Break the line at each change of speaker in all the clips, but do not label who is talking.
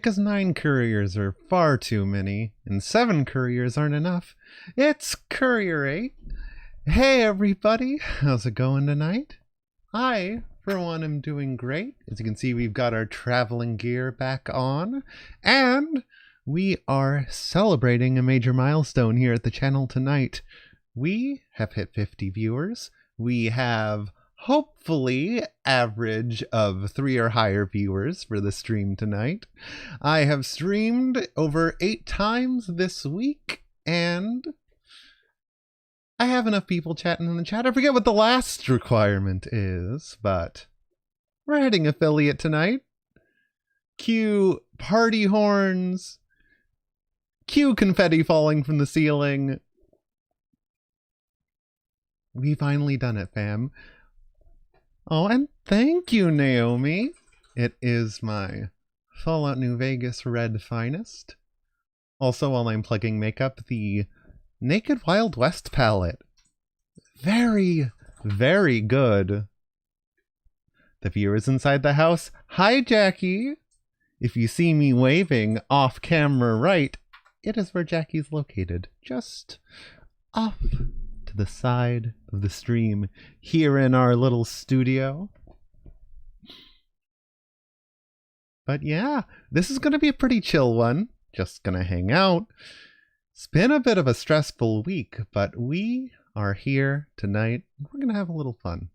because 9 couriers are far too many, and 7 couriers aren't enough. It's Courier 8. Hey everybody, how's it going tonight? I, for one, am doing great. As you can see, we've got our traveling gear back on, and we are celebrating a major milestone here at the channel tonight. We have hit 50 viewers. We have hopefully average of 3 or higher viewers for the stream tonight. I have streamed over 8 times this week, and I have enough people chatting in the chat. I forget what the last requirement is, but we're hitting affiliate tonight. Cue party horns. Cue confetti falling from the ceiling. We finally done it, fam. Oh, and thank you, Naomi. It is my Fallout New Vegas Red Finest. Also, while I'm plugging makeup, the Naked Wild West palette. Very, very good. The viewers inside the house. Hi, Jackie. If you see me waving off camera right, it is where Jackie's located. Just off to the side of the stream here in our little studio. But yeah, this is going to be a pretty chill one. Just going to hang out. It's been a bit of a stressful week, but we are here tonight. We're going to have a little fun.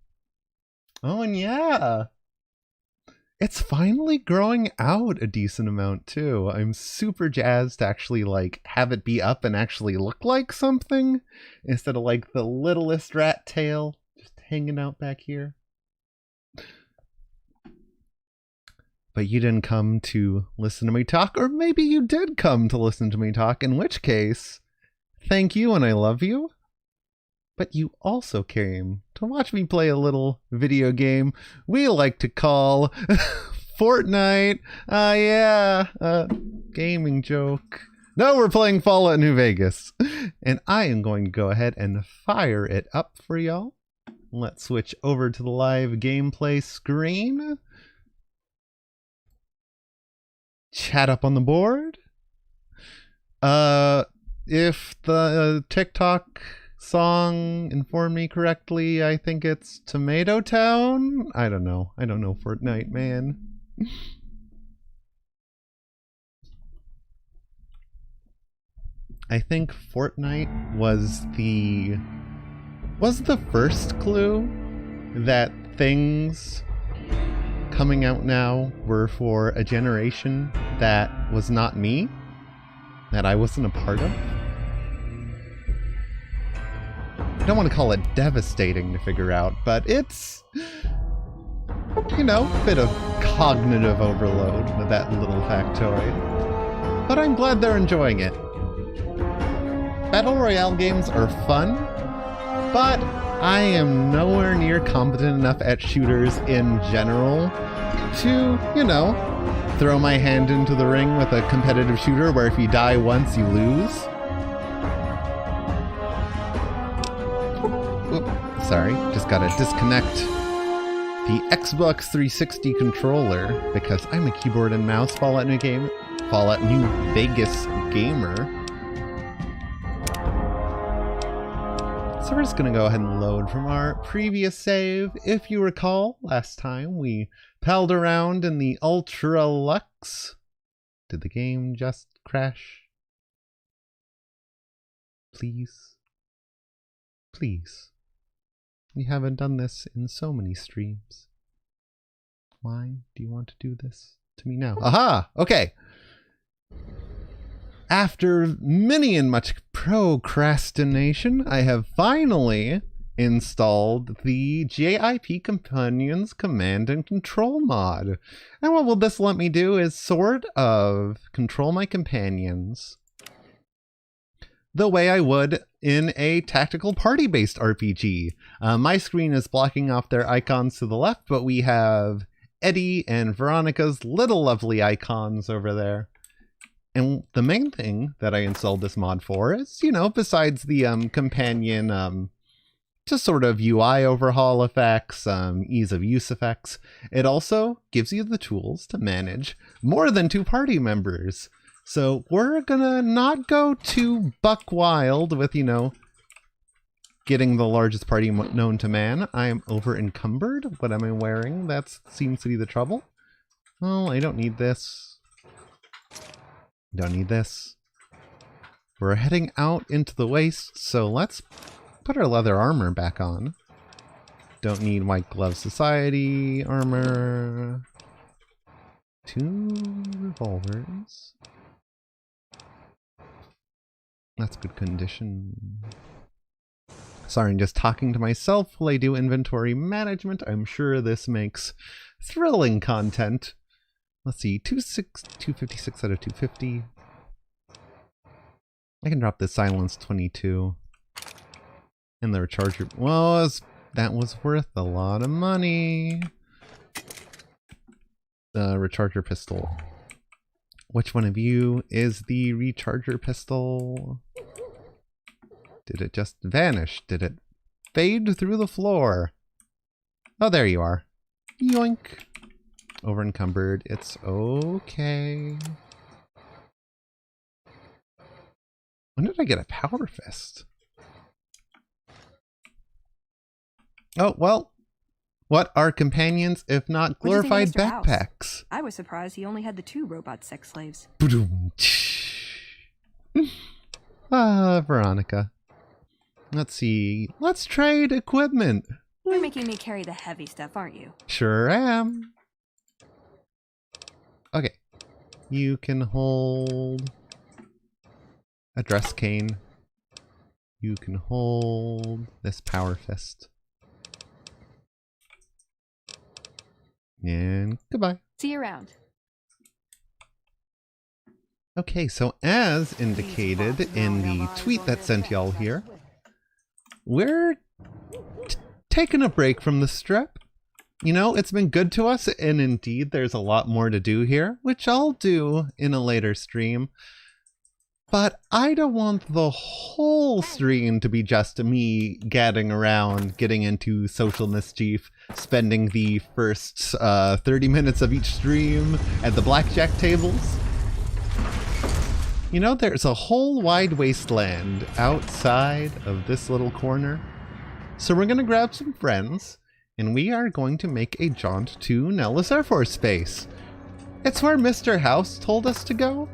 Oh, and yeah, it's finally growing out a decent amount too. I'm super jazzed to actually have it be up and actually look like something instead of like the littlest rat tail just hanging out back here. But you didn't come to listen to me talk, or maybe you did come to listen to me talk, in which case, thank you and I love you. But you also came to watch me play a little video game we like to call Fortnite. Gaming joke. No, we're playing Fallout New Vegas. And I am going to go ahead and fire it up for y'all. Let's switch over to the live gameplay screen. Chat up on the board. If the TikTok song informed me correctly, I think it's Tomato Town. I don't know Fortnite, man. I think Fortnite was the first clue that things coming out now were for a generation that was not me, that I wasn't a part of. I don't want to call it devastating to figure out, but it's, you know, a bit of cognitive overload with that little factoid. But I'm glad they're enjoying it. Battle Royale games are fun, but I am nowhere near competent enough at shooters in general to, you know, throw my hand into the ring with a competitive shooter where if you die once, you lose. Sorry, just gotta disconnect the Xbox 360 controller because I'm a keyboard and mouse Fallout New Vegas gamer. So we're just gonna go ahead and load from our previous save. If you recall, last time we palled around in the Ultra Lux. Did the game just crash? Please. Please. We haven't done this in so many streams. Why do you want to do this to me now? Aha! Okay. After many and much procrastination, I have finally installed the JIP Companions Command and Control mod. And what will this let me do is sort of control my companions the way I would in a tactical party-based RPG. My screen is blocking off their icons to the left, but we have Eddie and Veronica's little lovely icons over there. And the main thing that I installed this mod for is, you know, besides the companion just sort of UI overhaul effects, ease of use effects. It also gives you the tools to manage more than 2 party members. So we're gonna not go too buck wild with, you know, getting the largest party known to man. I am over encumbered. What am I wearing? That seems to be the trouble. Oh, I don't need this. Don't need this. We're heading out into the waste, so let's put our leather armor back on. Don't need white glove society armor. 2 revolvers. That's good condition. Sorry, I'm just talking to myself while I do inventory management. I'm sure this makes thrilling content. Let's see, 256 out of 250. I can drop the silence 22. And the recharger, well, that was worth a lot of money. The recharger pistol. Which one of you is the recharger pistol? Did it just vanish? Did it fade through the floor? Oh, there you are. Yoink. Over encumbered. It's okay. When did I get a power fist? Oh, well. What are companions if not glorified backpacks?
I was surprised he only had the 2 robot sex slaves.
Veronica. Let's see. Let's trade equipment.
You're making me carry the heavy stuff, aren't you?
Sure am. Okay. You can hold a dress cane. You can hold this power fist. And goodbye.
See you around.
Okay, so as indicated in the tweet that sent y'all here, we're taking a break from the strip. You know, it's been good to us, and indeed there's a lot more to do here, which I'll do in a later stream. But I don't want the whole stream to be just me gadding around, getting into social mischief, spending the first 30 minutes of each stream at the blackjack tables. You know, there's a whole wide wasteland outside of this little corner. So we're going to grab some friends, and we are going to make a jaunt to Nellis Air Force Base. It's where Mr. House told us to go.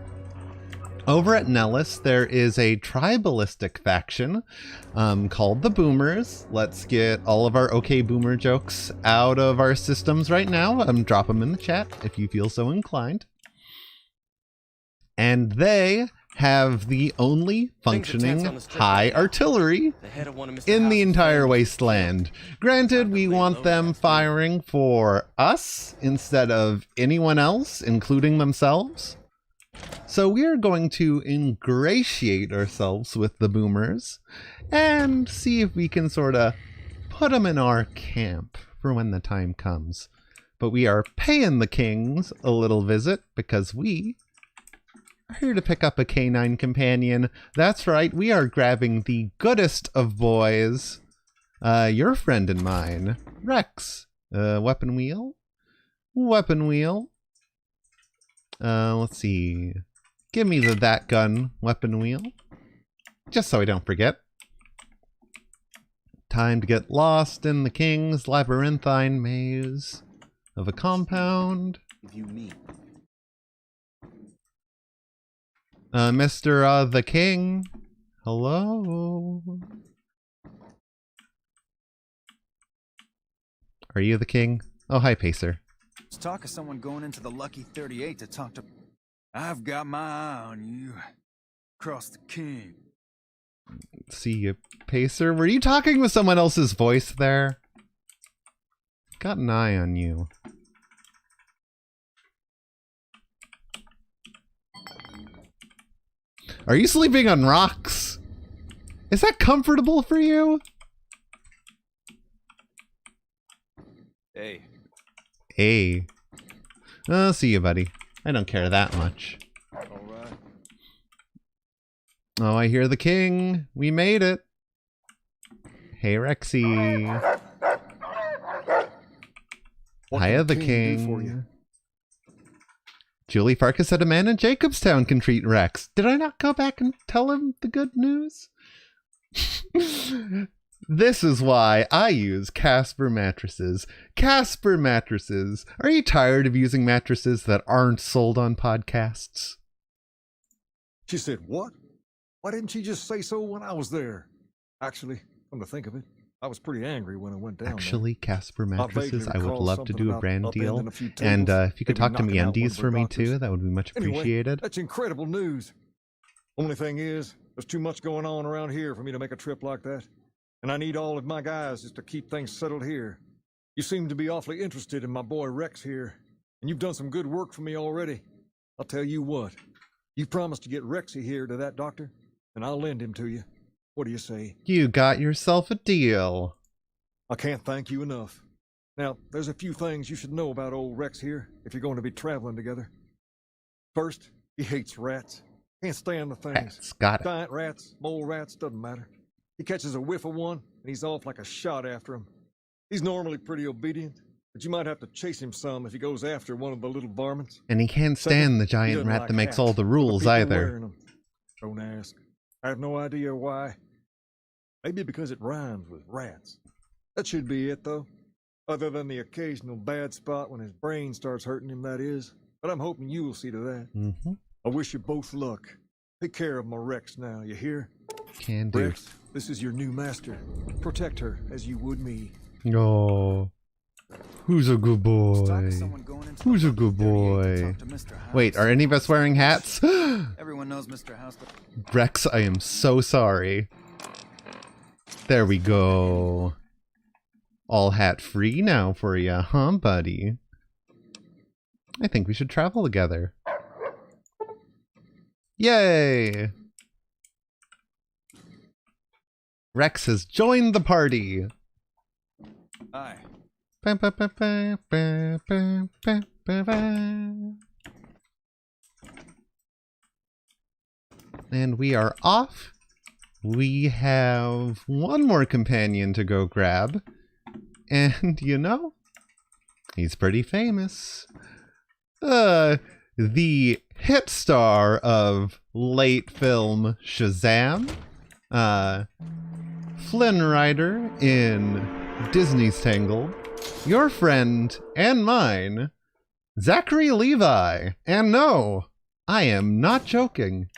Over at Nellis, there is a tribalistic faction called the Boomers. Let's get all of our okay boomer jokes out of our systems right now. Drop them in the chat if you feel so inclined. And they have the only functioning high artillery in the entire wasteland. Granted, we want them firing for us instead of anyone else, including themselves. So we're going to ingratiate ourselves with the Boomers and see if we can sort of put them in our camp for when the time comes. But we are paying the Kings a little visit because we are here to pick up a canine companion. That's right, we are grabbing the goodest of boys. Your friend and mine, Rex. Weapon wheel? Weapon wheel. Let's see. Give me that gun weapon wheel. Just so I don't forget. Time to get lost in the King's labyrinthine maze of a compound. Mr. The King. Hello. Are you the king? Oh, hi, Pacer.
Let's talk of someone going into the Lucky 38 to talk to... I've got my eye on you. Cross the king.
See you, Pacer. Were you talking with someone else's voice there? Got an eye on you. Are you sleeping on rocks? Is that comfortable for you?
Hey.
Hey. I'll see you, buddy. I don't care that much.
All right.
Oh, I hear the king. We made it. Hey, Rexy.
What
Hiya,
can
the
do for you?
king. Julie Farkas said a man in Jacobstown can treat Rex. Did I not go back and tell him the good news? This is why I use Casper mattresses. Casper mattresses. Are you tired of using mattresses that aren't sold on podcasts?
She said, what? Why didn't she just say so when I was there? Actually, come to think of it, I was pretty angry when I went down
Actually, Casper
vaguely
mattresses, I would
recall
love to
something
do a
about
brand
upending
deal.
a few
And
tables,
if you could
maybe
talk to
knocking out one
MeUndies
of
for
her
me
doctors.
too, that would be much
Anyway,
appreciated.
that's incredible news. Only thing is, there's too much going on around here for me to make a trip like that. And I need all of my guys just to keep things settled here. You seem to be awfully interested in my boy Rex here, and you've done some good work for me already. I'll tell you what, you promised to get Rexy here to that doctor, and I'll lend him to you. What do you say?
You got yourself a deal.
I can't thank you enough. Now, there's a few things you should know about old Rex here if you're going to be traveling together. First, he hates rats. Can't stand the things.
Rats, got it.
Giant rats, mole rats, doesn't matter. He catches a whiff of one, and he's off like a shot after him. He's normally pretty obedient, but you might have to chase him some if he goes after one of the little varmints.
And he can't
Second,
stand the
he
giant
doesn't
rat
like
that makes
hats,
all the
or
rules
people
either.
wearing 'em. Don't ask. I have no idea why. Maybe because it rhymes with rats. That should be it, though. Other than the occasional bad spot when his brain starts hurting him, that is. But I'm hoping you will see to that.
Mm-hmm.
I wish you both luck. Take care of my Rex now, you hear?
Can do.
Rex, this is your new master. Protect her as you would me.
Oh, who's a good boy? Who's a good boy? Wait, are any of us wearing hats?
Everyone knows Mr. House.
Rex, I am so sorry. There we go. All hat free now for ya, huh, buddy? I think we should travel together. Yay! Rex has joined the party.
Hi.
Ba, ba, ba, ba, ba, ba, ba, ba, ba. And we are off. We have one more companion to go grab. And, you know, he's pretty famous. The hit star of late film Shazam. Flynn Rider in Disney's Tangled. Your friend and mine, Zachary Levi. And no, I am not joking.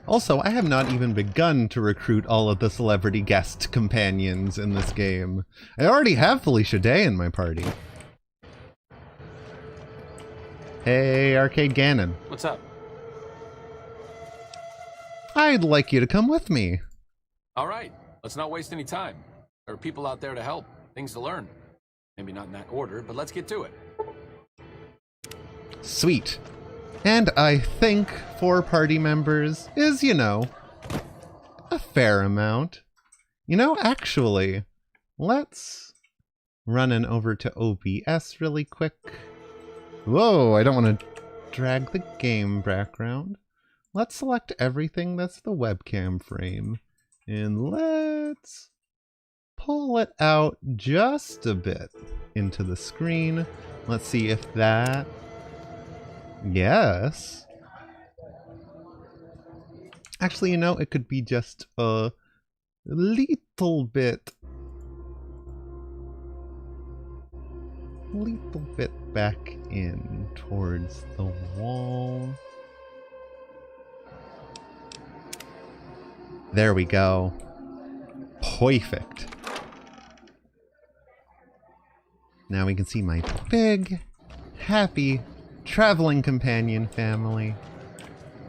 Also, I have not even begun to recruit all of the celebrity guest companions in this game. I already have Felicia Day in my party. Hey, Arcade Ganon.
What's up?
I'd like you to come with me.
All right, let's not waste any time. There are people out there to help, things to learn. Maybe not in that order, but let's get to it.
Sweet. And I think 4 party members is, you know, a fair amount. You know, actually, let's run in over to OBS really quick. Whoa, I don't want to drag the game background. Let's select everything that's the webcam frame. And let's pull it out just a bit into the screen. Let's see if that... Yes. Actually, you know, it could be just a little bit back in towards the wall. There we go. Perfect. Now we can see my big, happy traveling companion family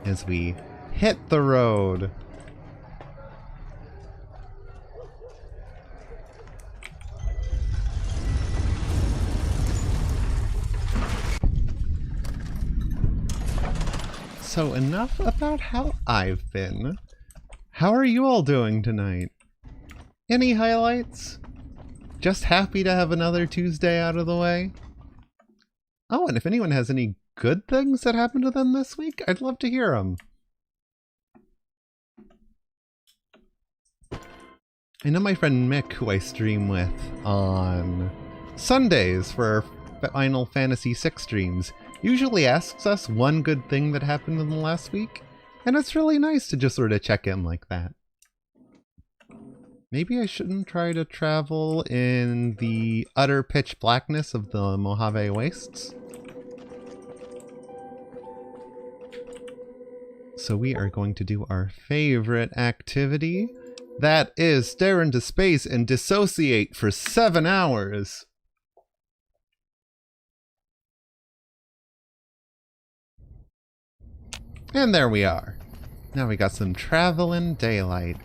as we hit the road. So enough about how I've been. How are you all doing tonight? Any highlights? Just happy to have another Tuesday out of the way? Oh, and if anyone has any good things that happened to them this week? I'd love to hear them. I know my friend Mick, who I stream with on Sundays for our Final Fantasy VI streams, usually asks us one good thing that happened in the last week, and it's really nice to just sort of check in like that. Maybe I shouldn't try to travel in the utter pitch blackness of the Mojave Wastes. So we are going to do our favorite activity. That is stare into space and dissociate for 7 hours. And there we are. Now we got some travel in daylight.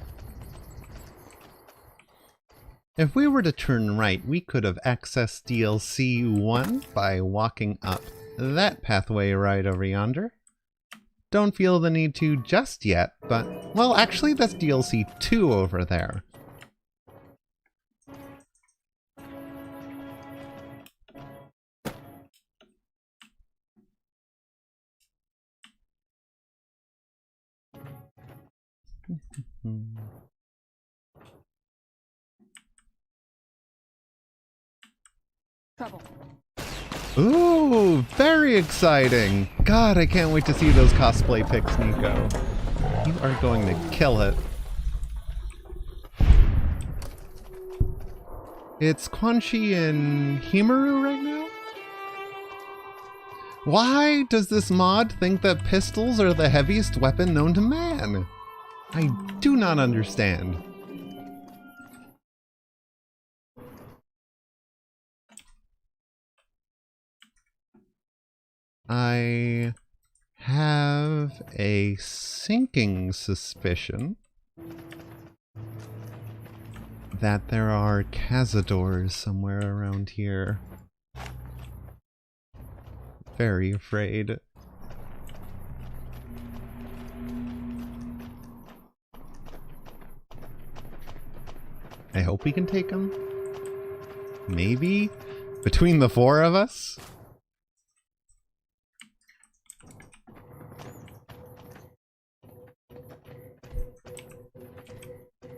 If we were to turn right, we could have accessed DLC 1 by walking up that pathway right over yonder. Don't feel the need to just yet, but, well, actually that's DLC 2 over there.
Trouble.
Ooh, very exciting! God, I can't wait to see those cosplay pics, Nico. You are going to kill it. It's Quan Chi and Himaru right now? Why does this mod think that pistols are the heaviest weapon known to man? I do not understand. I have a sinking suspicion that there are cazadors somewhere around here. Very afraid. I hope we can take them. Maybe? Between the 4 of us?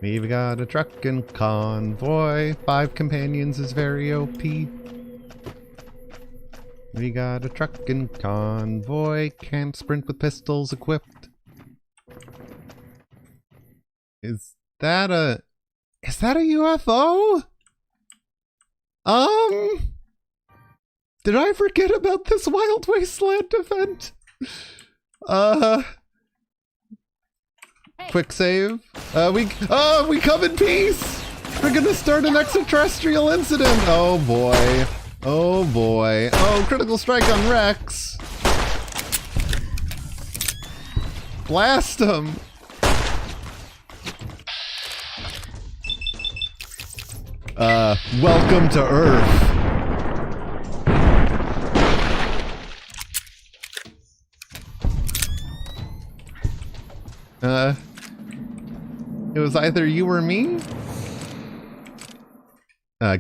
We've got a truck and convoy. 5 companions is very OP. We got a truck and convoy. Can't sprint with pistols equipped. Is that a UFO? Did I forget about this Wild Wasteland event? Quick save. We come in peace! We're gonna start an extraterrestrial incident! Oh boy. Oh boy. Oh, critical strike on Rex! Blast him! Welcome to Earth. It was either you or me?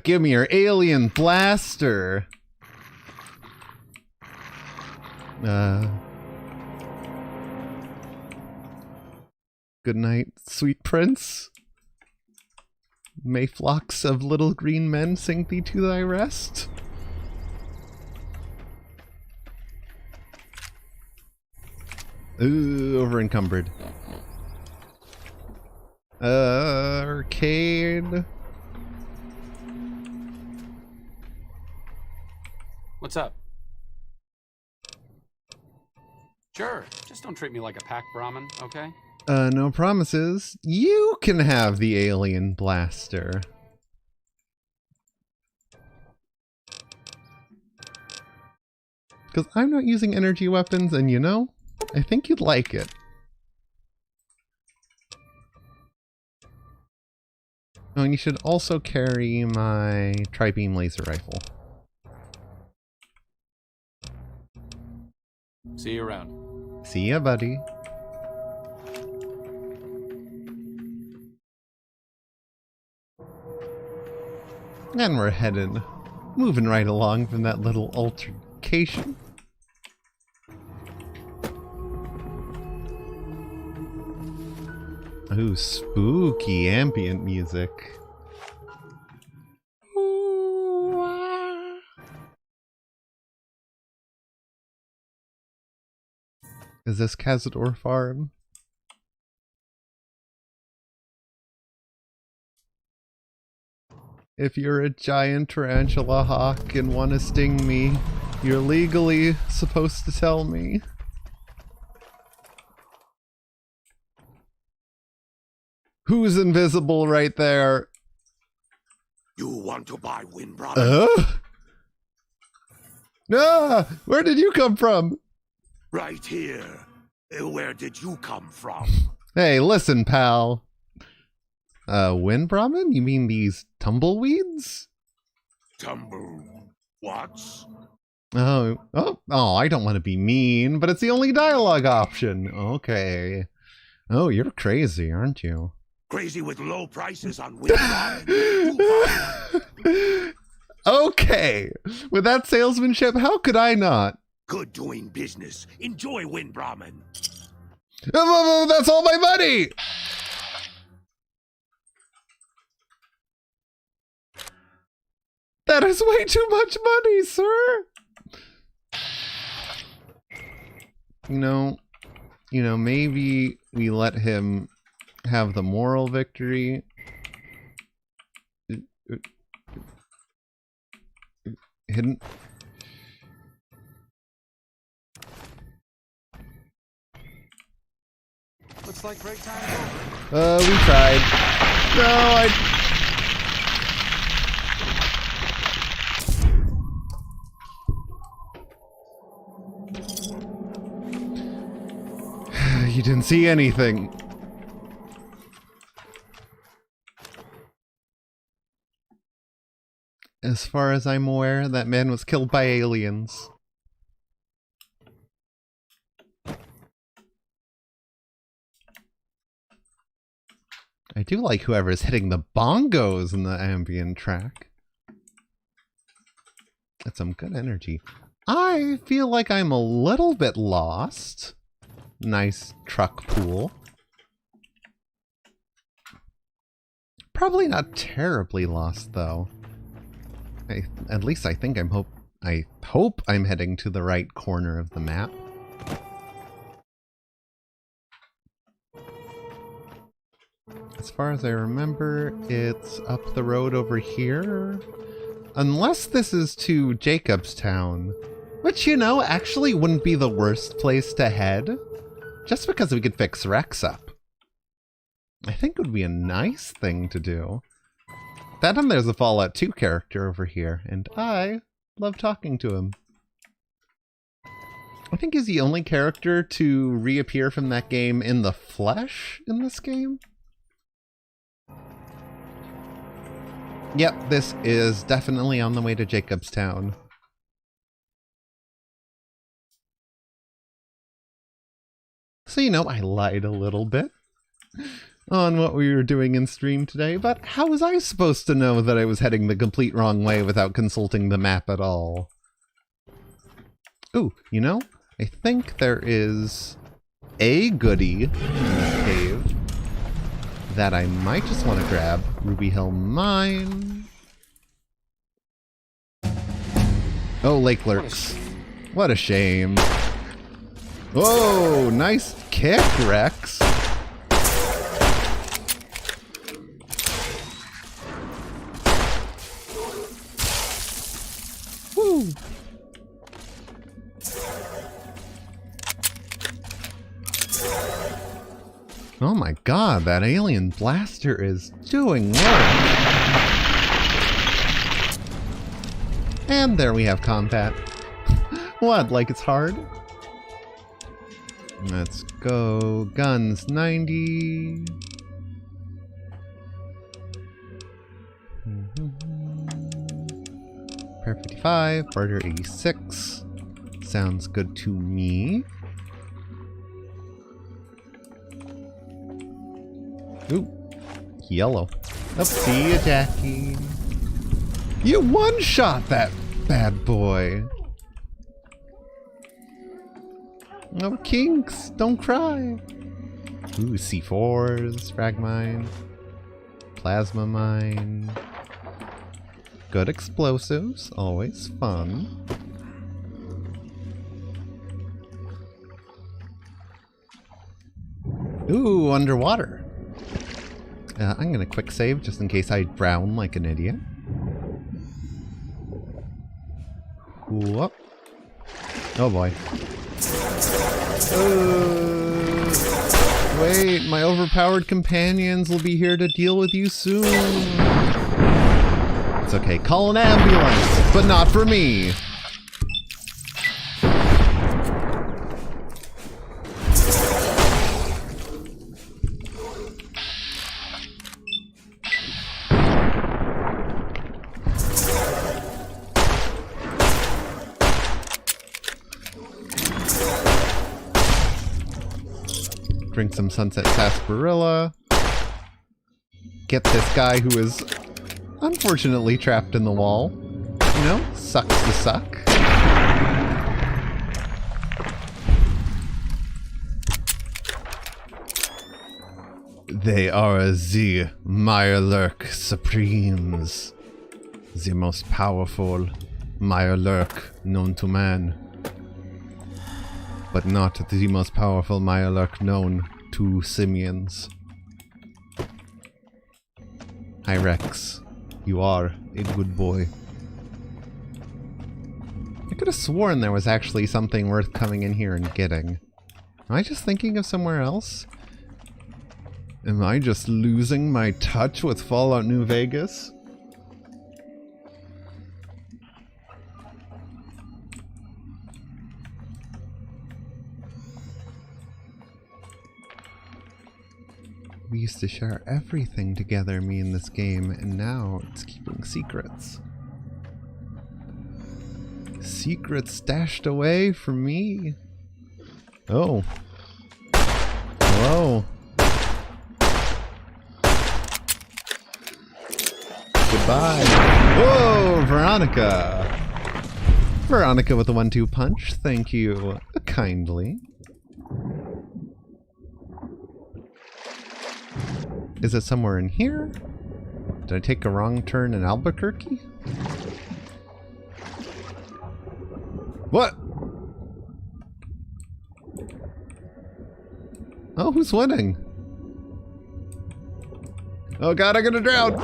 Give me your alien blaster. Good night, sweet prince. May flocks of little green men sing thee to thy rest. Ooh, over encumbered. Arcade.
What's up? Sure, just don't treat me like a pack Brahmin, okay?
No promises. You can have the alien blaster. Because I'm not using energy weapons, and you know, I think you'd like it. Oh, and you should also carry my tri-beam laser rifle.
See you around.
See ya, buddy. And we're headed, moving right along from that little altercation. Ooh, spooky ambient music. Is this Cazador Farm? If you're a giant tarantula hawk and want to sting me, you're legally supposed to tell me. Who's invisible right there?
You want to buy Windbrother?
Ah! Where did you come from?
Right here. Where did you come from?
Hey, listen, pal. Wind Brahmin? You mean these tumbleweeds?
What?
Oh, I don't want to be mean, but it's the only dialogue option. Okay. Oh, you're crazy, aren't you?
Crazy with low prices on Windbrother.
Okay. With that salesmanship, how could I not?
Good doing business. Enjoy Windbrahmin.
That's all my money! That is way too much money, sir! You know, maybe we let him have the moral victory. Hidden.
Looks like break time's
We
over.
tried. No, You didn't see anything. As far as I'm aware, that man was killed by aliens. I do like whoever's hitting the bongos in the ambient track. That's some good energy. I feel like I'm a little bit lost. Nice truck pool. Probably not terribly lost though. At least I think I hope I'm heading to the right corner of the map. As far as I remember, it's up the road over here. Unless this is to Jacobstown. Which, you know, actually wouldn't be the worst place to head. Just because we could fix Rex up. I think it would be a nice thing to do. That and there's a Fallout 2 character over here, and I love talking to him. I think he's the only character to reappear from that game in the flesh in this game. Yep, this is definitely on the way to Jacobstown. So, you know, I lied a little bit on what we were doing in stream today, but how was I supposed to know that I was heading the complete wrong way without consulting the map at all? Ooh, you know, I think there is a goodie in this cave that I might just want to grab. Ruby Hill Mine. Oh, Lake Lurks. What a shame. Whoa, nice kick, Rex. Woo. Oh my god, that alien blaster is doing work. And there we have combat. What, like it's hard? Let's go. Guns 90. Prayer 55. Barter 86. Sounds good to me. Ooh. Yellow. Up, see ya, Jackie. You one-shot that bad boy. No kinks, don't cry. Ooh, C4s, frag mine, plasma mine. Good explosives, always fun. Ooh, underwater. I'm gonna quick save just in case I drown like an idiot. Whoop. Oh boy. Wait, my overpowered companions will be here to deal with you soon. It's okay, call an ambulance, but not for me. Drink some Sunset Sarsaparilla. Get this guy who is unfortunately trapped in the wall. You know, sucks to suck. They are the Mirelurk Supremes. The most powerful Mirelurk known to man. But not the most powerful Mirelurk known to simians. Hi Rex, you are a good boy. I could have sworn there was actually something worth coming in here and getting. Am I just thinking of somewhere else? Am I just losing my touch with Fallout New Vegas? We used to share everything together, me and this game, and now it's keeping secrets. Secrets stashed away from me. Oh. Hello. Goodbye. Whoa, Veronica. Veronica with a 1-2 punch. Thank you kindly. Is it somewhere in here? Did I take a wrong turn in Albuquerque? What? Oh, who's winning? Oh god, I'm gonna drown!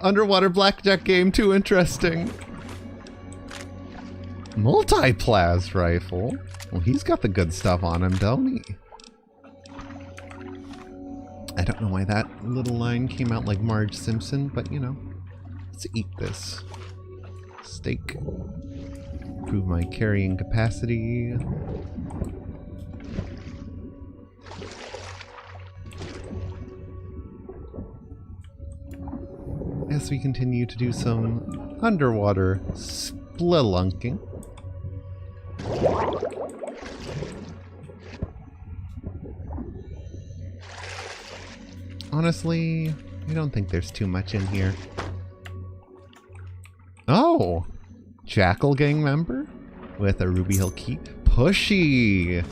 Underwater blackjack game, too interesting. Multi-plas rifle? Well, he's got the good stuff on him, don't he? I don't know why that little line came out like Marge Simpson, but you know, let's eat this steak. Improve my carrying capacity. As we continue to do some underwater spelunking. Honestly, I don't think there's too much in here. Oh! Jackal gang member? With a Ruby Hill key? Pushy!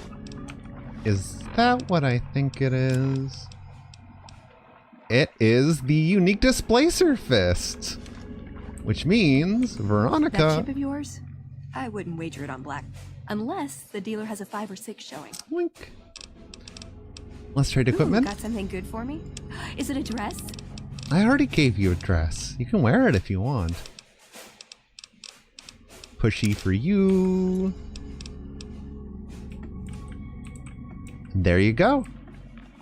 Is that what I think it is? It is the unique displacer fist! Which means, Veronica...
That chip of yours? I wouldn't wager it on black. Unless the dealer has a 5 or 6 showing.
Wink. Let's trade equipment.
Ooh, got something good for me? Is it a dress?
I already gave you a dress. You can wear it if you want. Pushy for you. There you go.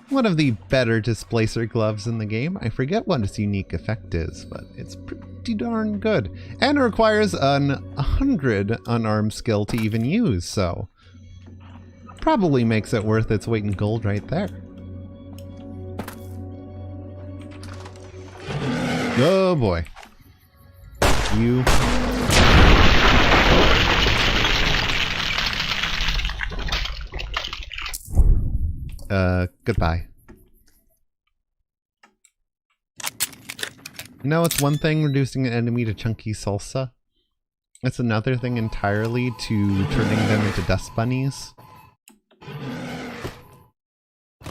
One of the better displacer gloves in the game. I forget what its unique effect is, but it's pretty darn good. And it requires an 100 unarmed skill to even use, so probably makes it worth its weight in gold right there. Oh boy. You. Goodbye. You know, it's one thing reducing an enemy to chunky salsa. It's another thing entirely to turning them into dust bunnies.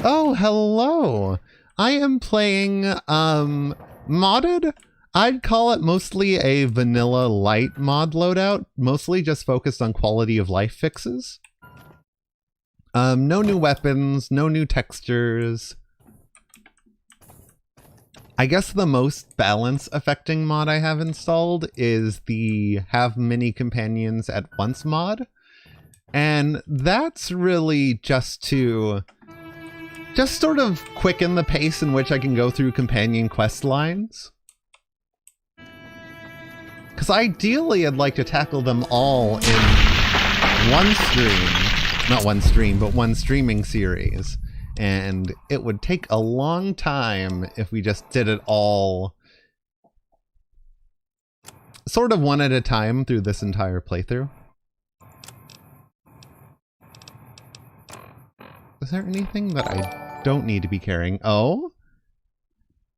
Oh, hello. I am playing modded. I'd call it mostly a vanilla light mod loadout, mostly just focused on quality of life fixes. No new weapons, no new textures. I guess the most balance affecting mod I have installed is the have many companions at once mod. And that's really just to sort of quicken the pace in which I can go through companion quest lines. Because ideally I'd like to tackle them all in one stream. Not one stream, but one streaming series. And it would take a long time if we just did it all sort of one at a time through this entire playthrough. Is there anything that I don't need to be carrying? Oh?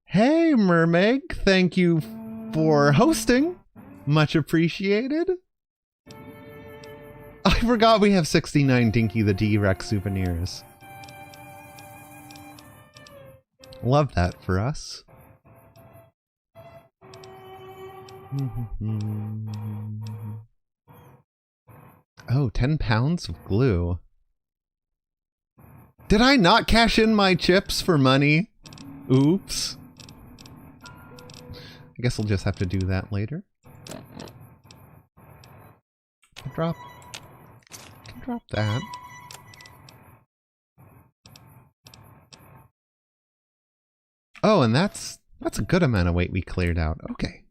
Hey, Mermaid. Thank you for hosting. Much appreciated. I forgot we have 69 Dinky the D-Rex souvenirs. Love that for us. Oh, 10 pounds of glue. Did I not cash in my chips for money? Oops. I guess we'll just have to do that later. Can drop that. Oh, and that's a good amount of weight we cleared out. Okay.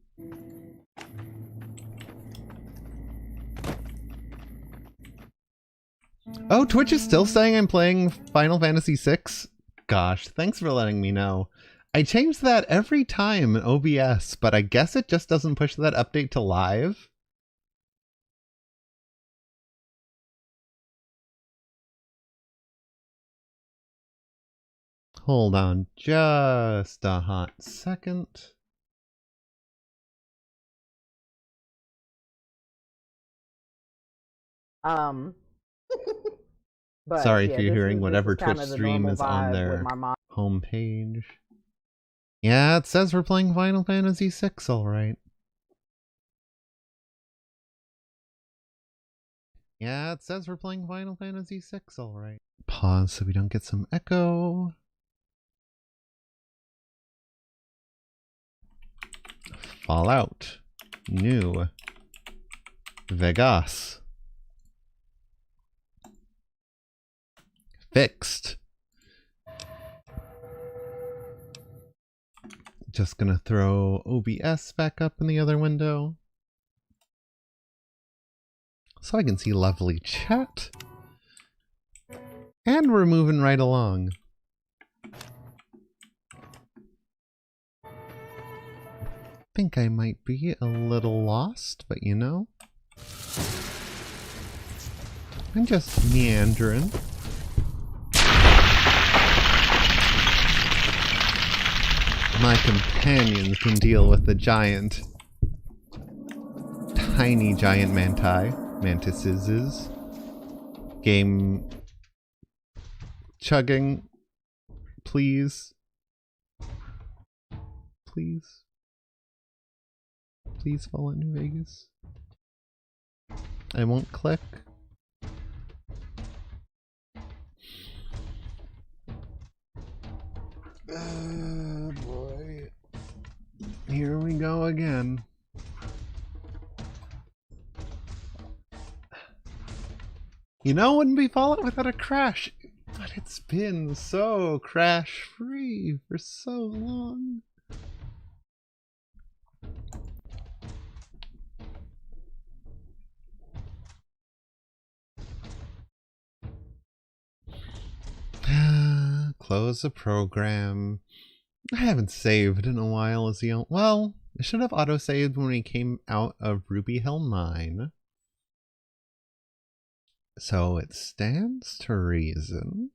Oh, Twitch is still saying I'm playing Final Fantasy VI? Gosh, thanks for letting me know. I change that every time in OBS, but I guess it just doesn't push that update to live. Hold on just a hot second.
But
sorry
yeah,
if you're hearing whatever
this is
Twitch
kinda the
stream
normal
is on
vibe
their
with my mom.
homepage. Yeah, it says we're playing Final Fantasy VI, alright. Yeah, it says we're playing Final Fantasy VI, alright. Pause so we don't get some echo. Fallout. New. Vegas. Fixed. Just gonna throw OBS back up in the other window so I can see lovely chat. And we're moving right along. Think I might be a little lost, but you know, I'm just meandering. My companions can deal with the tiny giant mantises. Game chugging, please. Please. Please Fallout New Vegas. I won't click. Boy. Here we go again. You know, it wouldn't be Fallout without a crash. But it's been so crash-free for so long. Close the program. I haven't saved in a while, as the well, I should have auto-saved when we came out of Ruby Hill Mine. So it stands to reason.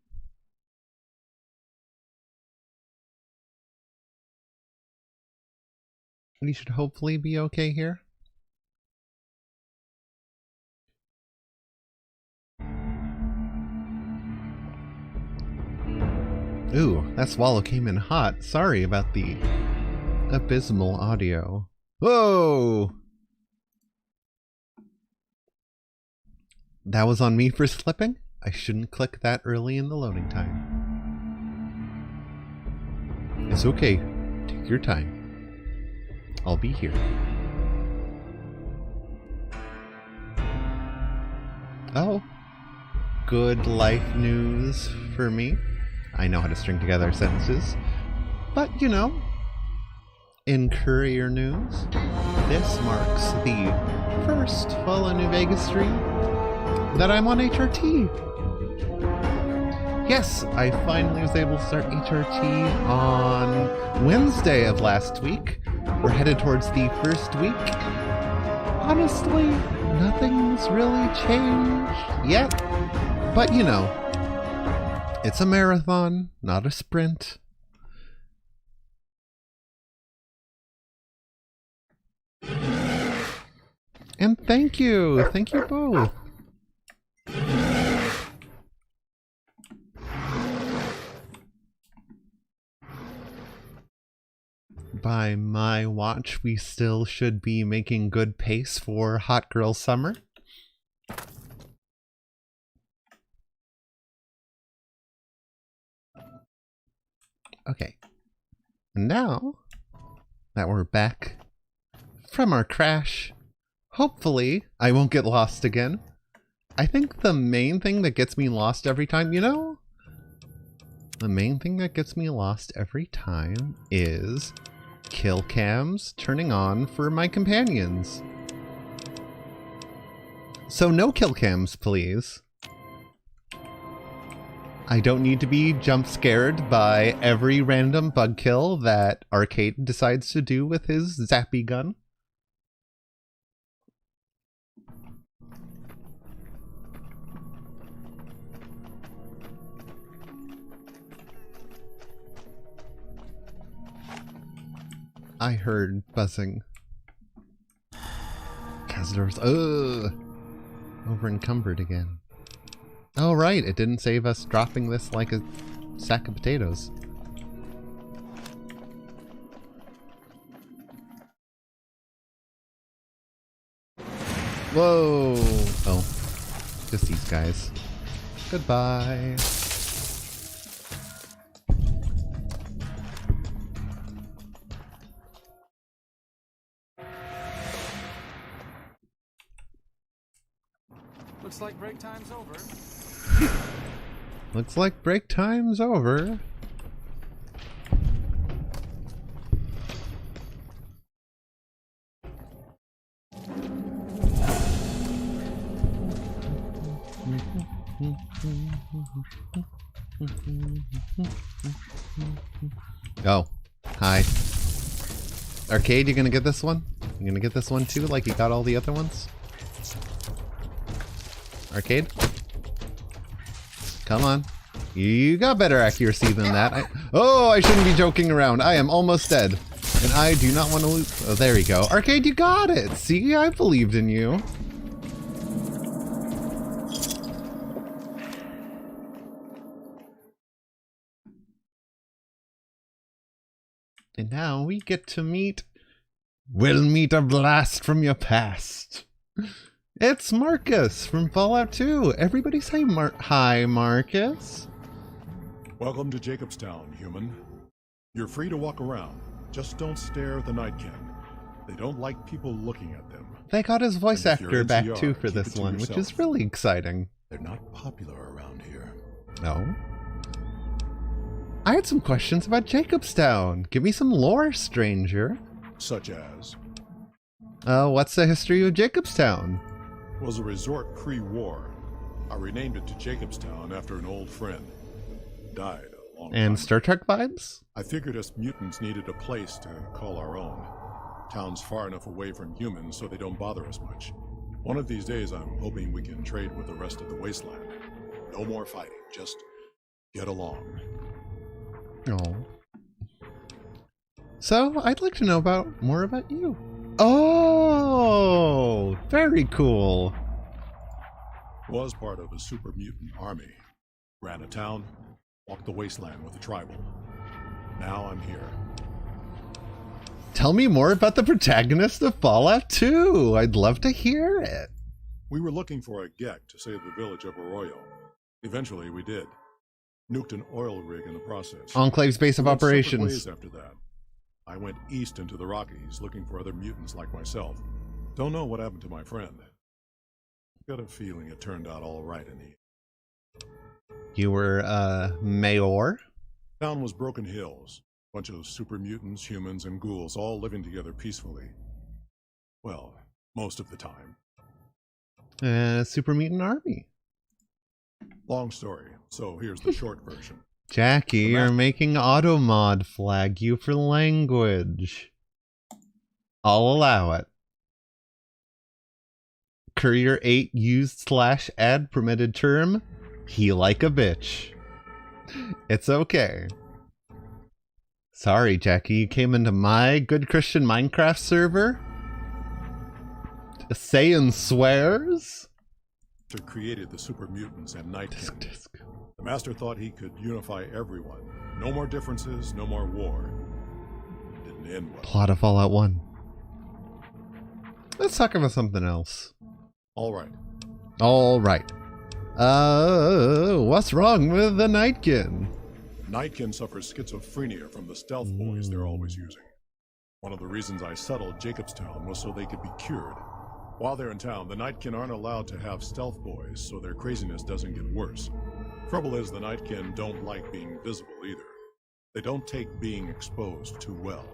We should hopefully be okay here. Ooh, that swallow came in hot. Sorry about the abysmal audio. Whoa! That was on me for slipping? I shouldn't click that early in the loading time. It's okay. Take your time. I'll be here. Oh. Good life news for me. I know how to string together sentences. But, you know, in courier news, this marks the first Fallout New Vegas stream that I'm on HRT. Yes, I finally was able to start HRT on Wednesday of last week. We're headed towards the first week. Honestly, nothing's really changed yet. But you know, it's a marathon, not a sprint. And thank you both. By my watch, we still should be making good pace for Hot Girl Summer. Okay. Now that we're back from our crash, hopefully I won't get lost again. I think the main thing that gets me lost every time, you know? The main thing that gets me lost every time is kill cams turning on for my companions. So no kill cams, please. I don't need to be jump scared by every random bug kill that Arcade decides to do with his zappy gun. I heard buzzing. Cazador's over encumbered again. Oh right, it didn't save us dropping this like a sack of potatoes. Whoa! Oh, just these guys. Goodbye.
Looks like break time's over.
Looks like break time's over. Oh, hi. Arcade, you gonna get this one? You gonna get this one too, like you got all the other ones? Arcade? Come on. You got better accuracy than that. I shouldn't be joking around. I am almost dead. And I do not want to lose. Oh, there you go. Arcade, you got it. See, I believed in you. And now we get to meet... We'll meet a blast from your past. It's Marcus from Fallout 2. Everybody say hi, Marcus.
Welcome to Jacobstown, human. You're free to walk around. Just don't stare at the Nightkin. They don't like people looking at them.
They got his voice actor back
NCR,
too for
keep
this
it to
one, which
yourself.
is really exciting.
They're not popular around here.
No. I had some questions about Jacobstown. Give me some lore, stranger.
Such as,
What's the history of Jacobstown?
was a resort pre-war. I renamed it to Jacobstown after an old friend. Died a long time
And
ago.
Star Trek vibes?
I figured us mutants needed a place to call our own. Town's far enough away from humans so they don't bother us much. One of these days I'm hoping we can trade with the rest of the wasteland. No more fighting, just get along.
Oh. So, I'd like to know more about you. Oh, very cool.
Was part of a super mutant army. Ran a town, Walked the wasteland with the tribal. Now I'm here.
Tell me more about the protagonist of Fallout 2. I'd love to hear it.
We were looking for a GEC to save the village of Arroyo. Eventually, we did. Nuked an oil rig in the process.
Enclave's base of
We went separate
operations.
ways after that. I went east into the Rockies looking for other mutants like myself. Don't know what happened to my friend. Got a feeling it turned out all right in the end.
You were, mayor?
Town was Broken Hills. Bunch of super mutants, humans, and ghouls all living together peacefully. Well, most of the time.
Super Mutant Army.
Long story, so here's the short version.
Jackie, you're making Automod flag you for language. I'll allow it. Courier 8 used / add permitted term. He like a bitch. It's okay. Sorry, Jackie, you came into my good Christian Minecraft server? Saying swears?
Created the super mutants and Nightkin. The master thought he could unify everyone. No more differences, no more war. Didn't end well.
Plot of Fallout 1. Let's talk about something else.
All right.
All right. What's wrong with the Nightkin?
Nightkin suffers schizophrenia from the stealth boys they're always using. One of the reasons I settled Jacobstown was so they could be cured. While they're in town, the Nightkin aren't allowed to have stealth boys, so their craziness doesn't get worse. Trouble is, the Nightkin don't like being visible either. They don't take being exposed too well.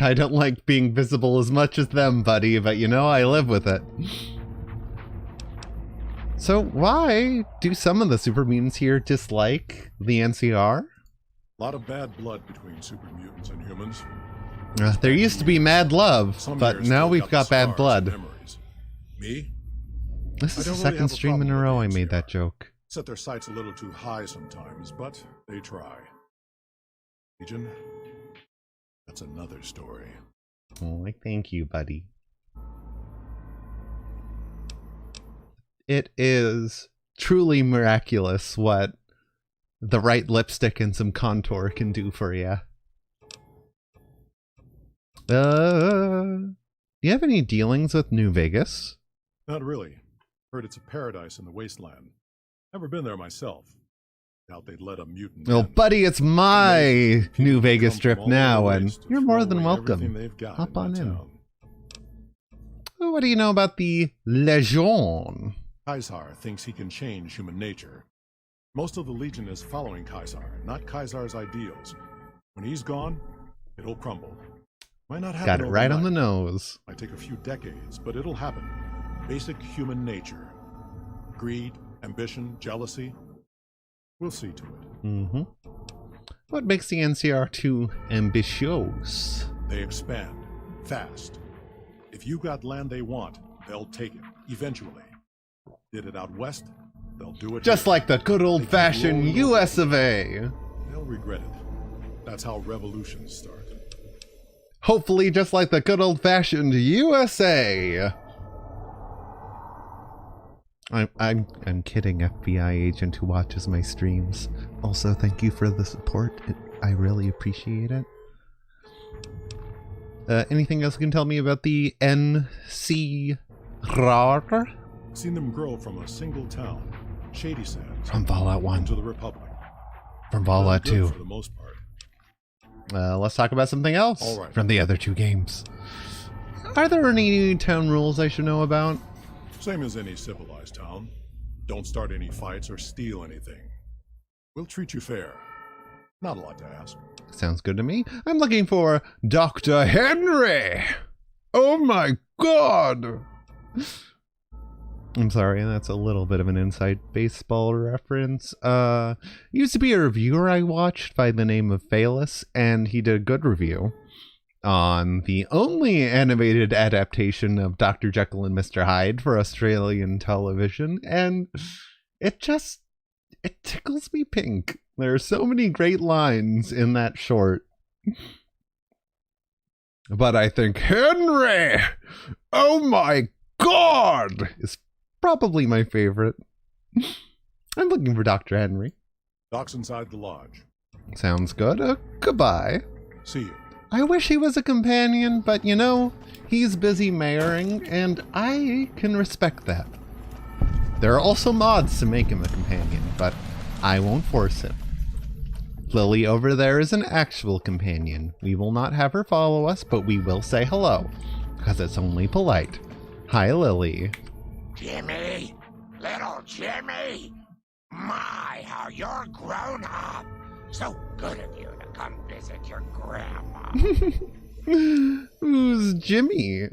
I don't like being visible as much as them, buddy, but you know, I live with it. So why do some of the super mutants here dislike the NCR?
A lot of bad blood between super mutants and humans.
There used to be mad love,
Some
but
years
now
still
we've
got
got
the
bad
scars
blood.
and memories. Me?
This
I
is the
don't really
second
have a
stream in a
problem
row I
with the
made that
NCR.
joke.
Set their sights a little too high sometimes, but they try. Legion? That's another story.
Oh, thank you, buddy. It is truly miraculous what the right lipstick and some contour can do for you. Do you have any dealings with New Vegas?
Not really. Heard it's a paradise in the wasteland. Never been there myself. Doubt they'd let a mutant
Well,
in.
buddy, it's my
People
New Vegas
come
trip
from all
now,
over
and
ways to
you're
throw
more than
away everything
welcome.
they've got
Hop
my
on in.
town.
Well, what do you know about the Legion?
Kaisar thinks he can change human nature. Most of the Legion is following Kaisar, not Kaisar's ideals. When he's gone, it'll crumble. Might not happen
Got it right on the
overnight.
nose.
Might take a few decades, but it'll happen. Basic human nature. Greed, ambition, jealousy. We'll see to it.
Mm-hmm. What makes the NCR too ambitious?
They expand. Fast. If you got land they want, they'll take it. Eventually. Did it out west, they'll do it
Just
here.
like the good old-fashioned
rolling
US of A.
They'll regret it. That's how revolutions start.
Hopefully just like the good old-fashioned USA. I'm kidding, FBI agent who watches my streams. Also, thank you for the support. I really appreciate it. Anything else you can tell me about the NCR?
Seen them grow from a single town, Shady Sands,
From Fallout 1.
into the Republic.
From Fallout
Good
2.
for the most part.
Let's talk about something else
All right.
from the other two games. Are there any town rules I should know about?
Same as any civilized town. Don't start any fights or steal anything. We'll treat you fair. Not a lot to ask.
Sounds good to me. I'm looking for Dr. Henry. Oh my god. I'm sorry, that's a little bit of an inside baseball reference. Used to be a reviewer I watched by the name of Phalis, and he did a good review on the only animated adaptation of Dr. Jekyll and Mr. Hyde for Australian television, and it tickles me pink. There are so many great lines in that short. But I think Henry, oh my god, is probably my favorite. I'm looking for Dr. Henry.
Doc's inside the lodge.
Sounds good. Goodbye.
See you.
I wish he was a companion, but you know, he's busy mayoring, and I can respect that. There are also mods to make him a companion, but I won't force him. Lily over there is an actual companion. We will not have her follow us, but we will say hello, because it's only polite. Hi, Lily.
Jimmy! Little Jimmy! My, how you're grown up! So good of you to come visit your grandma.
Who's Jimmy?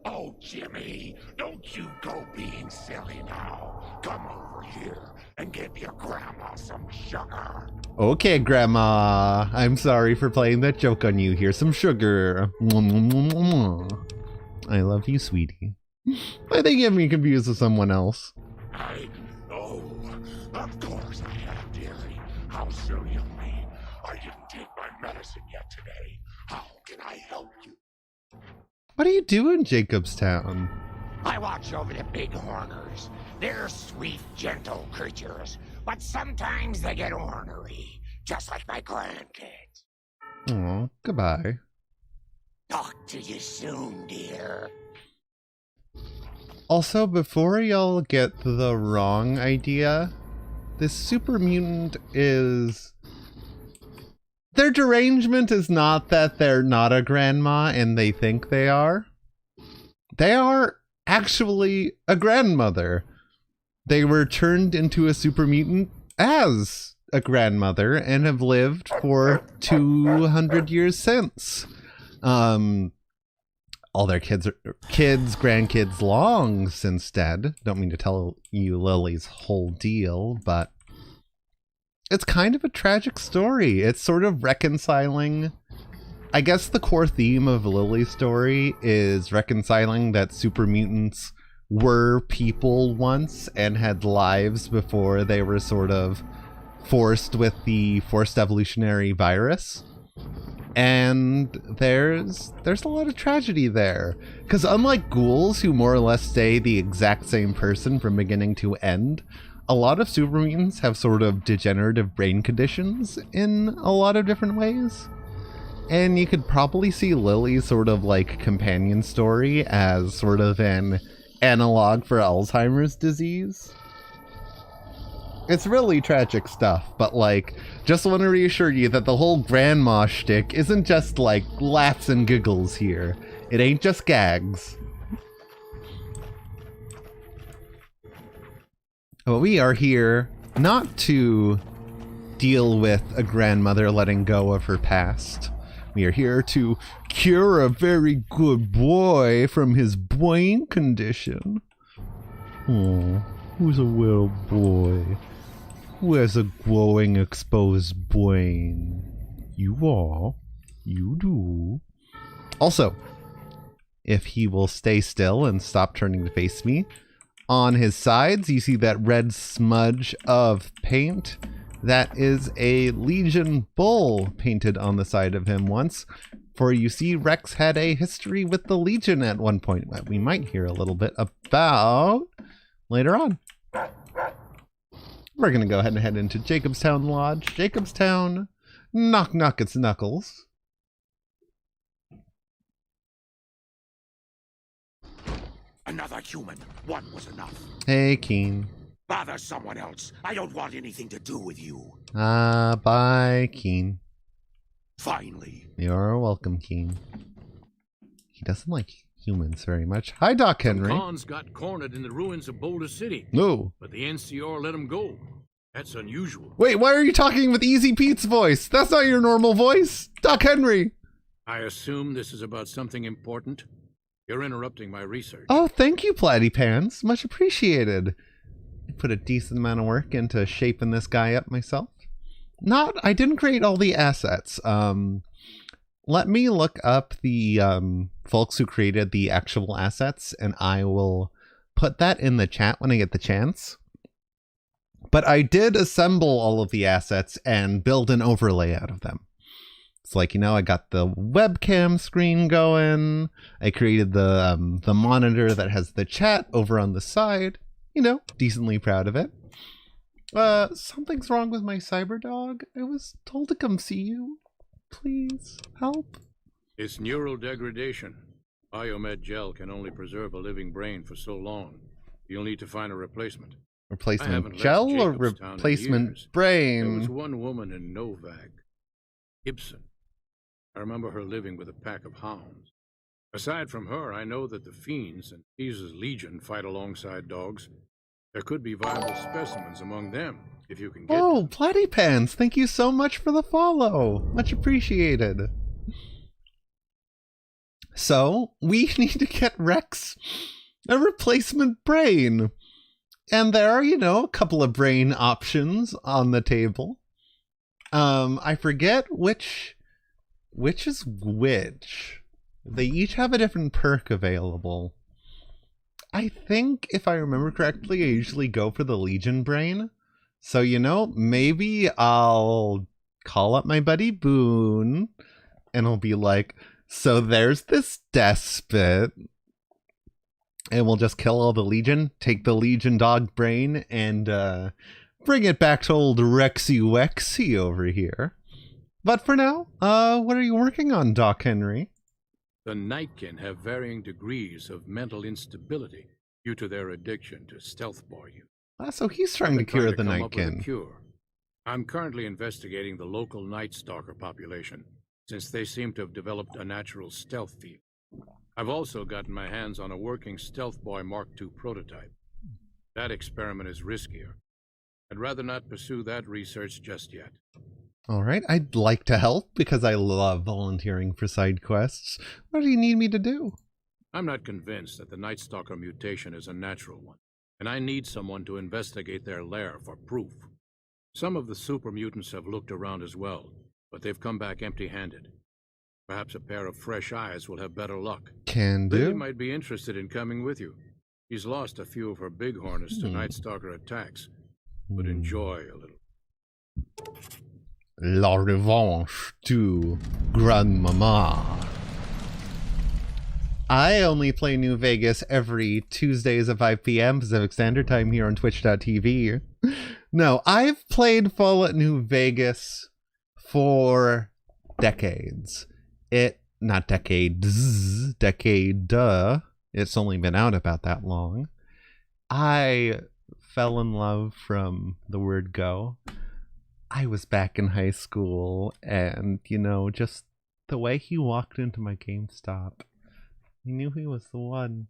Oh, Jimmy, don't you go being silly now. Come over here and give your grandma some sugar.
Okay, Grandma. I'm sorry for playing that joke on you. Here's some sugar. I love you, sweetie. I think you have me confused with someone else.
I know. Of course I have, dearie. How soon you mean? I didn't take my medicine yet today. How can I help you?
What do you do in Jacobstown?
I watch over the bighorners. They're sweet, gentle creatures, but sometimes they get ornery, just like my grandkids.
Oh, goodbye.
Talk to you soon, dear.
Also, before y'all get the wrong idea, this super mutant is... Their derangement is not that they're not a grandma and they think they are. They are actually a grandmother. They were turned into a super mutant as a grandmother and have lived for 200 years since. All their kids, grandkids long since dead. Don't mean to tell you Lily's whole deal, but it's kind of a tragic story. It's sort of reconciling. I guess the core theme of Lily's story is reconciling that super mutants were people once and had lives before they were sort of forced with the forced evolutionary virus. And there's a lot of tragedy there. Because unlike ghouls, who more or less stay the exact same person from beginning to end, a lot of super mutants have sort of degenerative brain conditions in a lot of different ways. And you could probably see Lily's sort of like companion story as sort of an analog for Alzheimer's disease. It's really tragic stuff, but like, just want to reassure you that the whole grandma shtick isn't just like laughs and giggles here. It ain't just gags. But we are here not to deal with a grandmother letting go of her past. We are here to cure a very good boy from his brain condition. Oh, who's a little boy? Who has a glowing exposed brain? You are. You do. Also, if he will stay still and stop turning to face me, on his sides, you see that red smudge of paint. That is a Legion bull painted on the side of him once. For you see, Rex had a history with the Legion at one point that we might hear a little bit about later on. We're going to go ahead and head into Jacobstown Lodge. Jacobstown, knock knock, it's Knuckles.
Another human. One was enough.
Hey, Keen.
Bother someone else. I don't want anything to do with you.
Bye, Keen.
Finally.
You're welcome, Keen. He doesn't like humans very much. Hi, Doc Henry.
Khans got cornered in the ruins of Boulder City.
No.
But the NCR let them go. That's unusual.
Wait, why are you talking with Easy Pete's voice? That's not your normal voice. Doc Henry.
I assume this is about something important. You're interrupting my research.
Oh, thank you, Platypants. Much appreciated. I put a decent amount of work into shaping this guy up myself. I didn't create all the assets. Let me look up the folks who created the actual assets, and I will put that in the chat when I get the chance. But I did assemble all of the assets and build an overlay out of them. It's like, you know, I got the webcam screen going. I created the monitor that has the chat over on the side. You know, decently proud of it. Something's wrong with my cyber dog. I was told to come see you. Please, help.
It's neural degradation. Biomed gel can only preserve a living brain for so long. You'll need to find a replacement.
Replacement gel or replacement brain?
There was one woman in Novak, Gibson. I remember her living with a pack of hounds. Aside from her, I know that the Fiends and Caesar's Legion fight alongside dogs. There could be viable specimens among them, if you can get them.
Platypants, thank you so much for the follow. Much appreciated. So, we need to get Rex a replacement brain. And there are, a couple of brain options on the table. I forget which is which. They each have a different perk available. I think, if I remember correctly, I usually go for the Legion brain. So, maybe I'll call up my buddy Boone, and I'll be like, so there's this despot, and we'll just kill all the Legion, take the Legion dog brain, and bring it back to old Rexy Wexy over here. But for now, what are you working on, Doc Henry?
The Nightkin have varying degrees of mental instability due to their addiction to stealth boy use.
So he's trying to cure the Nightkin.
I'm currently investigating the local Night Stalker population, since they seem to have developed a natural stealth field. I've also gotten my hands on a working Stealth Boy Mark II prototype. That experiment is riskier. I'd rather not pursue that research just yet.
All right, I'd like to help because I love volunteering for side quests. What do you need me to do?
I'm not convinced that the Night Stalker mutation is a natural one, and I need someone to investigate their lair for proof. Some of the super mutants have looked around as well, but they've come back empty-handed. Perhaps a pair of fresh eyes will have better luck.
Can do.
Lily might be interested in coming with you. She's lost a few of her bighorners to Night Stalker attacks, but enjoy a little.
La revanche to Grandmama. I only play New Vegas every Tuesdays at 5 p.m. Pacific Standard Time here on Twitch.tv. No, I've played Fallout New Vegas for decades. Not decades, decade, it's only been out about that long. I fell in love from the word go. I was back in high school, and, just the way he walked into my GameStop, I knew he was the one.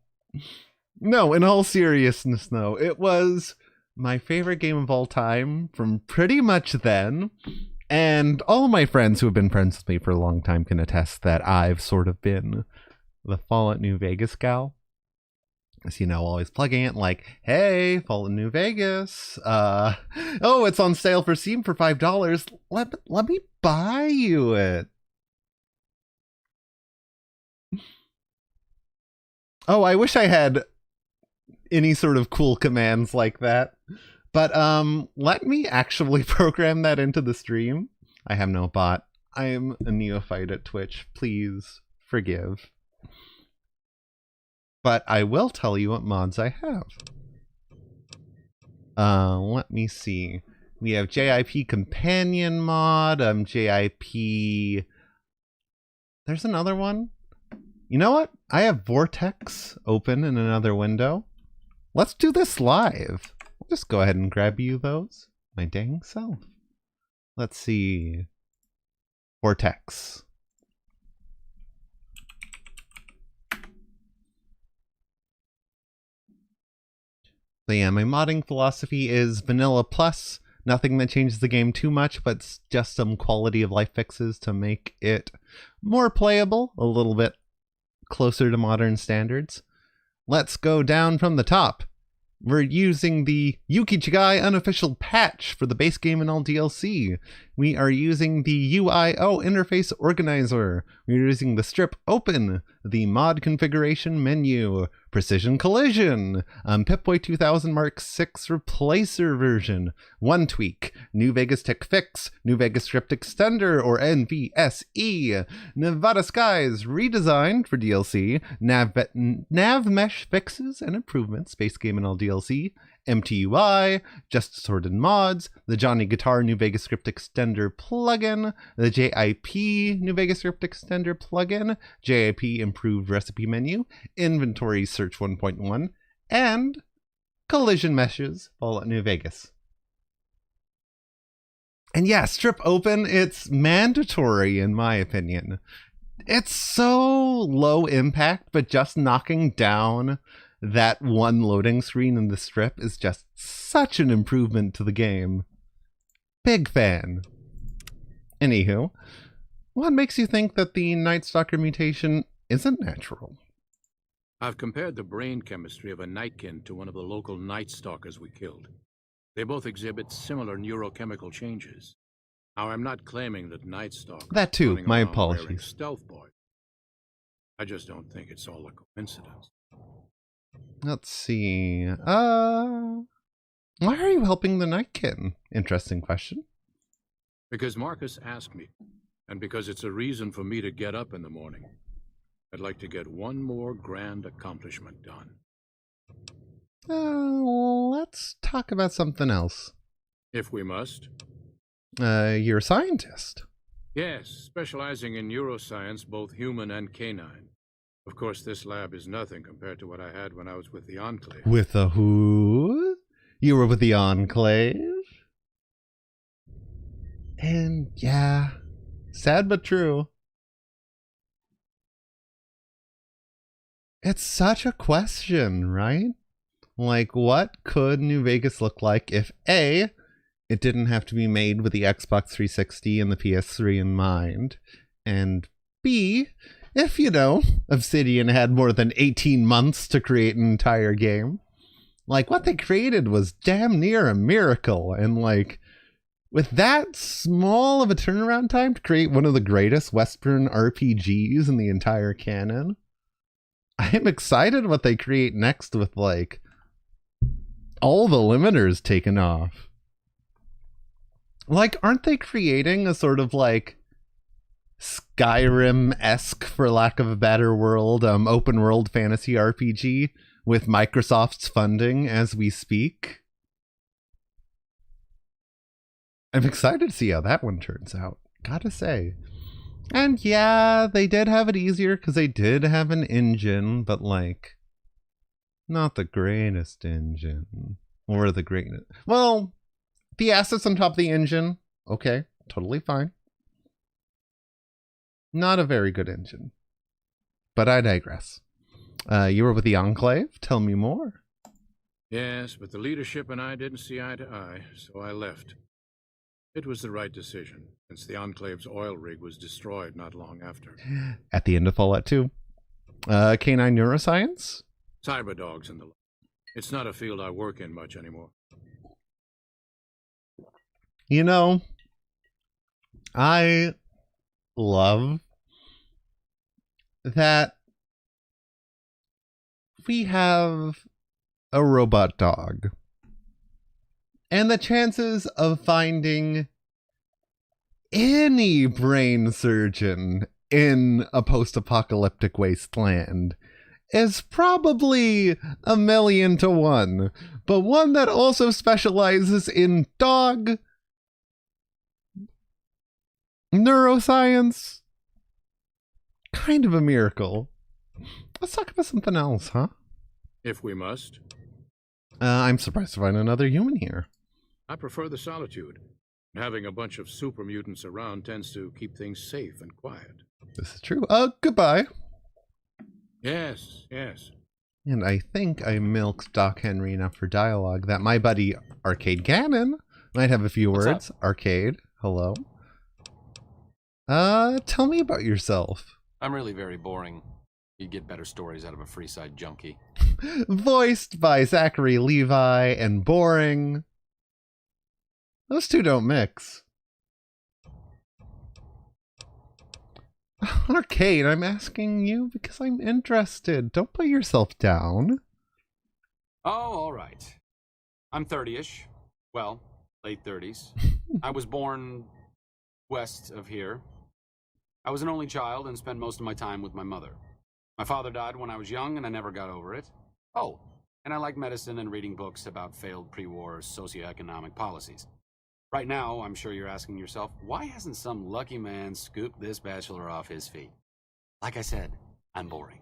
No, in all seriousness, though, it was my favorite game of all time from pretty much then. And all of my friends who have been friends with me for a long time can attest that I've sort of been the Fallout New Vegas gal. As always plugging it like, hey, Fallout New Vegas. Oh, it's on sale for Steam for $5. Let me buy you it. Oh, I wish I had any sort of cool commands like that. But let me actually program that into the stream. I have no bot. I am a neophyte at Twitch. Please forgive. But I will tell you what mods I have. Let me see. We have JIP Companion mod. JIP... There's another one. You know what? I have Vortex open in another window. Let's do this live. I'll just go ahead and grab you those. My dang self. Let's see. Vortex. So yeah, my modding philosophy is vanilla plus. Nothing that changes the game too much, but just some quality of life fixes to make it more playable, a little bit closer to modern standards. Let's go down from the top. We're using the Yukichigai unofficial patch for the base game and all DLC. We are using the UIO interface organizer. We're using the strip open, the mod configuration menu, precision collision, Pip-Boy 2000 Mark 6 replacer version, one tweak, New Vegas Tech Fix, New Vegas Script Extender or NVSE, Nevada Skies redesigned for DLC, nav mesh fixes and improvements, Space Game and all DLC, MTUI, Just Sorted Mods, the Johnny Guitar New Vegas Script Extender plugin, the JIP New Vegas Script Extender plugin, JIP Improved Recipe Menu, Inventory Search 1.1, and Collision Meshes Fallout New Vegas. And yeah, strip open, it's mandatory in my opinion. It's so low impact, but just knocking down that one loading screen in the strip is just such an improvement to the game. Big fan. Anywho, what makes you think that the Night Stalker mutation isn't natural?
I've compared the brain chemistry of a Nightkin to one of the local Night Stalkers we killed. They both exhibit similar neurochemical changes. Now, I'm not claiming that Night Stalker...
That too, my apologies.
Stealth boy. I just don't think it's all a coincidence.
Let's see. Why are you helping the Nightkin? Interesting question.
Because Marcus asked me, and because it's a reason for me to get up in the morning. I'd like to get one more grand accomplishment done.
Let's talk about something else.
If we must.
You're a scientist.
Yes, specializing in neuroscience, both human and canine. Of course, this lab is nothing compared to what I had when I was with the Enclave.
With the who? You were with the Enclave? And yeah, sad but true. It's such a question, right? Like, what could New Vegas look like if A, it didn't have to be made with the Xbox 360 and the PS3 in mind, and B, if, you know, Obsidian had more than 18 months to create an entire game. Like, what they created was damn near a miracle, and like, with that small of a turnaround time to create one of the greatest Western RPGs in the entire canon, I am excited what they create next with, like, all the limiters taken off. Like, aren't they creating a sort of, like, Skyrim-esque, for lack of a better word, open world fantasy RPG with Microsoft's funding as we speak? I'm excited to see how that one turns out, gotta say. And yeah, they did have it easier because they did have an engine, but like, not the greatest engine. Or the greatest. Well, the assets on top of the engine, okay, totally fine. Not a very good engine. But I digress. You were with the Enclave? Tell me more.
Yes, but the leadership and I didn't see eye to eye, so I left. It was the right decision, since the Enclave's oil rig was destroyed not long after.
At the end of Fallout 2. Canine neuroscience?
Cyber dogs and the like. It's not a field I work in much anymore.
You know, I love that we have a robot dog. And the chances of finding any brain surgeon in a post-apocalyptic wasteland is probably 1,000,000 to 1. But one that also specializes in dog neuroscience, kind of a miracle. Let's talk about something else, huh?
If we must.
I'm surprised to find another human here.
I prefer the solitude. Having a bunch of super mutants around tends to keep things safe and quiet.
This is true. Goodbye.
Yes, yes.
And I think I milked Doc Henry enough for dialogue that my buddy Arcade Cannon might have a few words. Arcade, hello. Tell me about yourself.
I'm really very boring. You'd get better stories out of a Freeside junkie.
Voiced by Zachary Levi and boring. Those two don't mix. Arcade, I'm asking you because I'm interested. Don't put yourself down.
Oh, all right. I'm 30-ish. Well, late 30s. I was born west of here. I was an only child and spent most of my time with my mother. My father died when I was young and I never got over it. Oh, and I like medicine and reading books about failed pre-war socioeconomic policies. Right now, I'm sure you're asking yourself, why hasn't some lucky man scooped this bachelor off his feet? Like I said, I'm boring.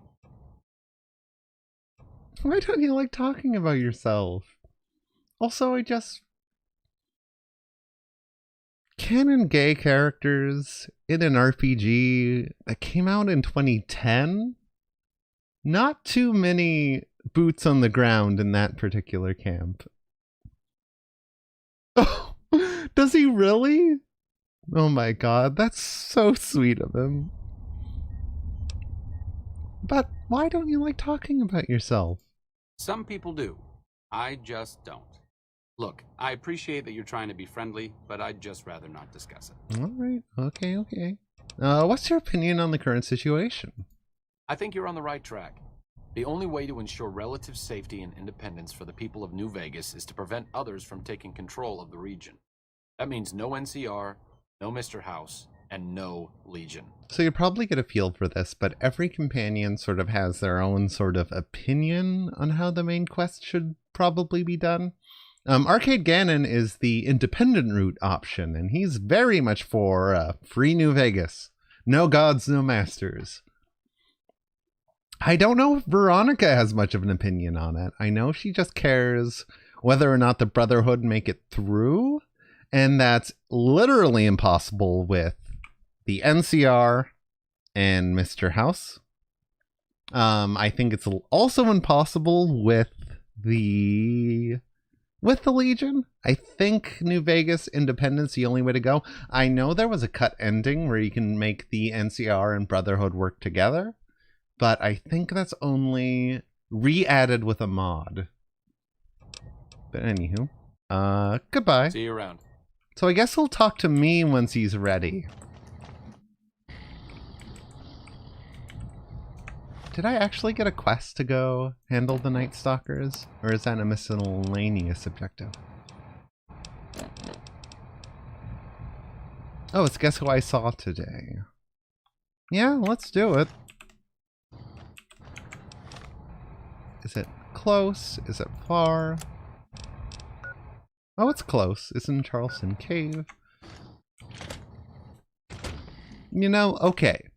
Why don't you like talking about yourself? Also, canon gay characters in an RPG that came out in 2010? Not too many boots on the ground in that particular camp. Oh, does he really? Oh my god, that's so sweet of him. But why don't you like talking about yourself?
Some people do. I just don't. Look, I appreciate that you're trying to be friendly, but I'd just rather not discuss it.
Alright, okay. What's your opinion on the current situation?
I think you're on the right track. The only way to ensure relative safety and independence for the people of New Vegas is to prevent others from taking control of the region. That means no NCR, no Mr. House, and no Legion. So you probably get a feel for this, but every companion sort of has their own sort of opinion on how the main quest should probably be done. Arcade Ganon is the independent route option, and he's very much for free New Vegas. No gods, no masters. I don't know if Veronica has much of an opinion on it. I know she just cares whether or not the Brotherhood make it through, and that's literally impossible with the NCR and Mr. House. I think it's also impossible with the Legion. I think New Vegas Independence the only way to go. I know there was a cut ending where you can make the NCR and Brotherhood work together, but I think that's only re-added with a mod. But anywho, goodbye. See you around.
So I guess he'll talk to me once he's ready. Did I actually get a quest to go handle the Night Stalkers? Or is that a miscellaneous objective? Oh, it's Guess Who I Saw Today. Yeah, let's do it. Is it close? Is it far? Oh, it's close. It's in Charleston Cave. You know, okay.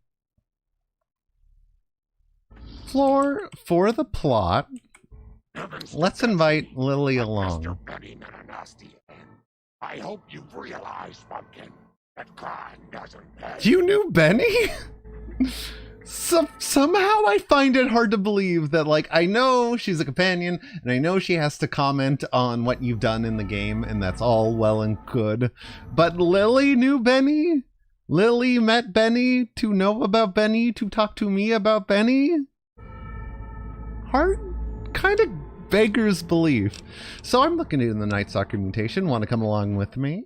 For the plot, let's invite Lily along.
I hope you've realized, Pumpkin, that crime doesn't pay.
You knew Benny? Somehow I find it hard to believe that, like, I know she's a companion, and I know she has to comment on what you've done in the game, and that's all well and good. But Lily knew Benny? Lily met Benny to know about Benny, to talk to me about Benny? Hard, kind of beggars belief. So I'm looking into the Night Stalker mutation. Want to come along with me?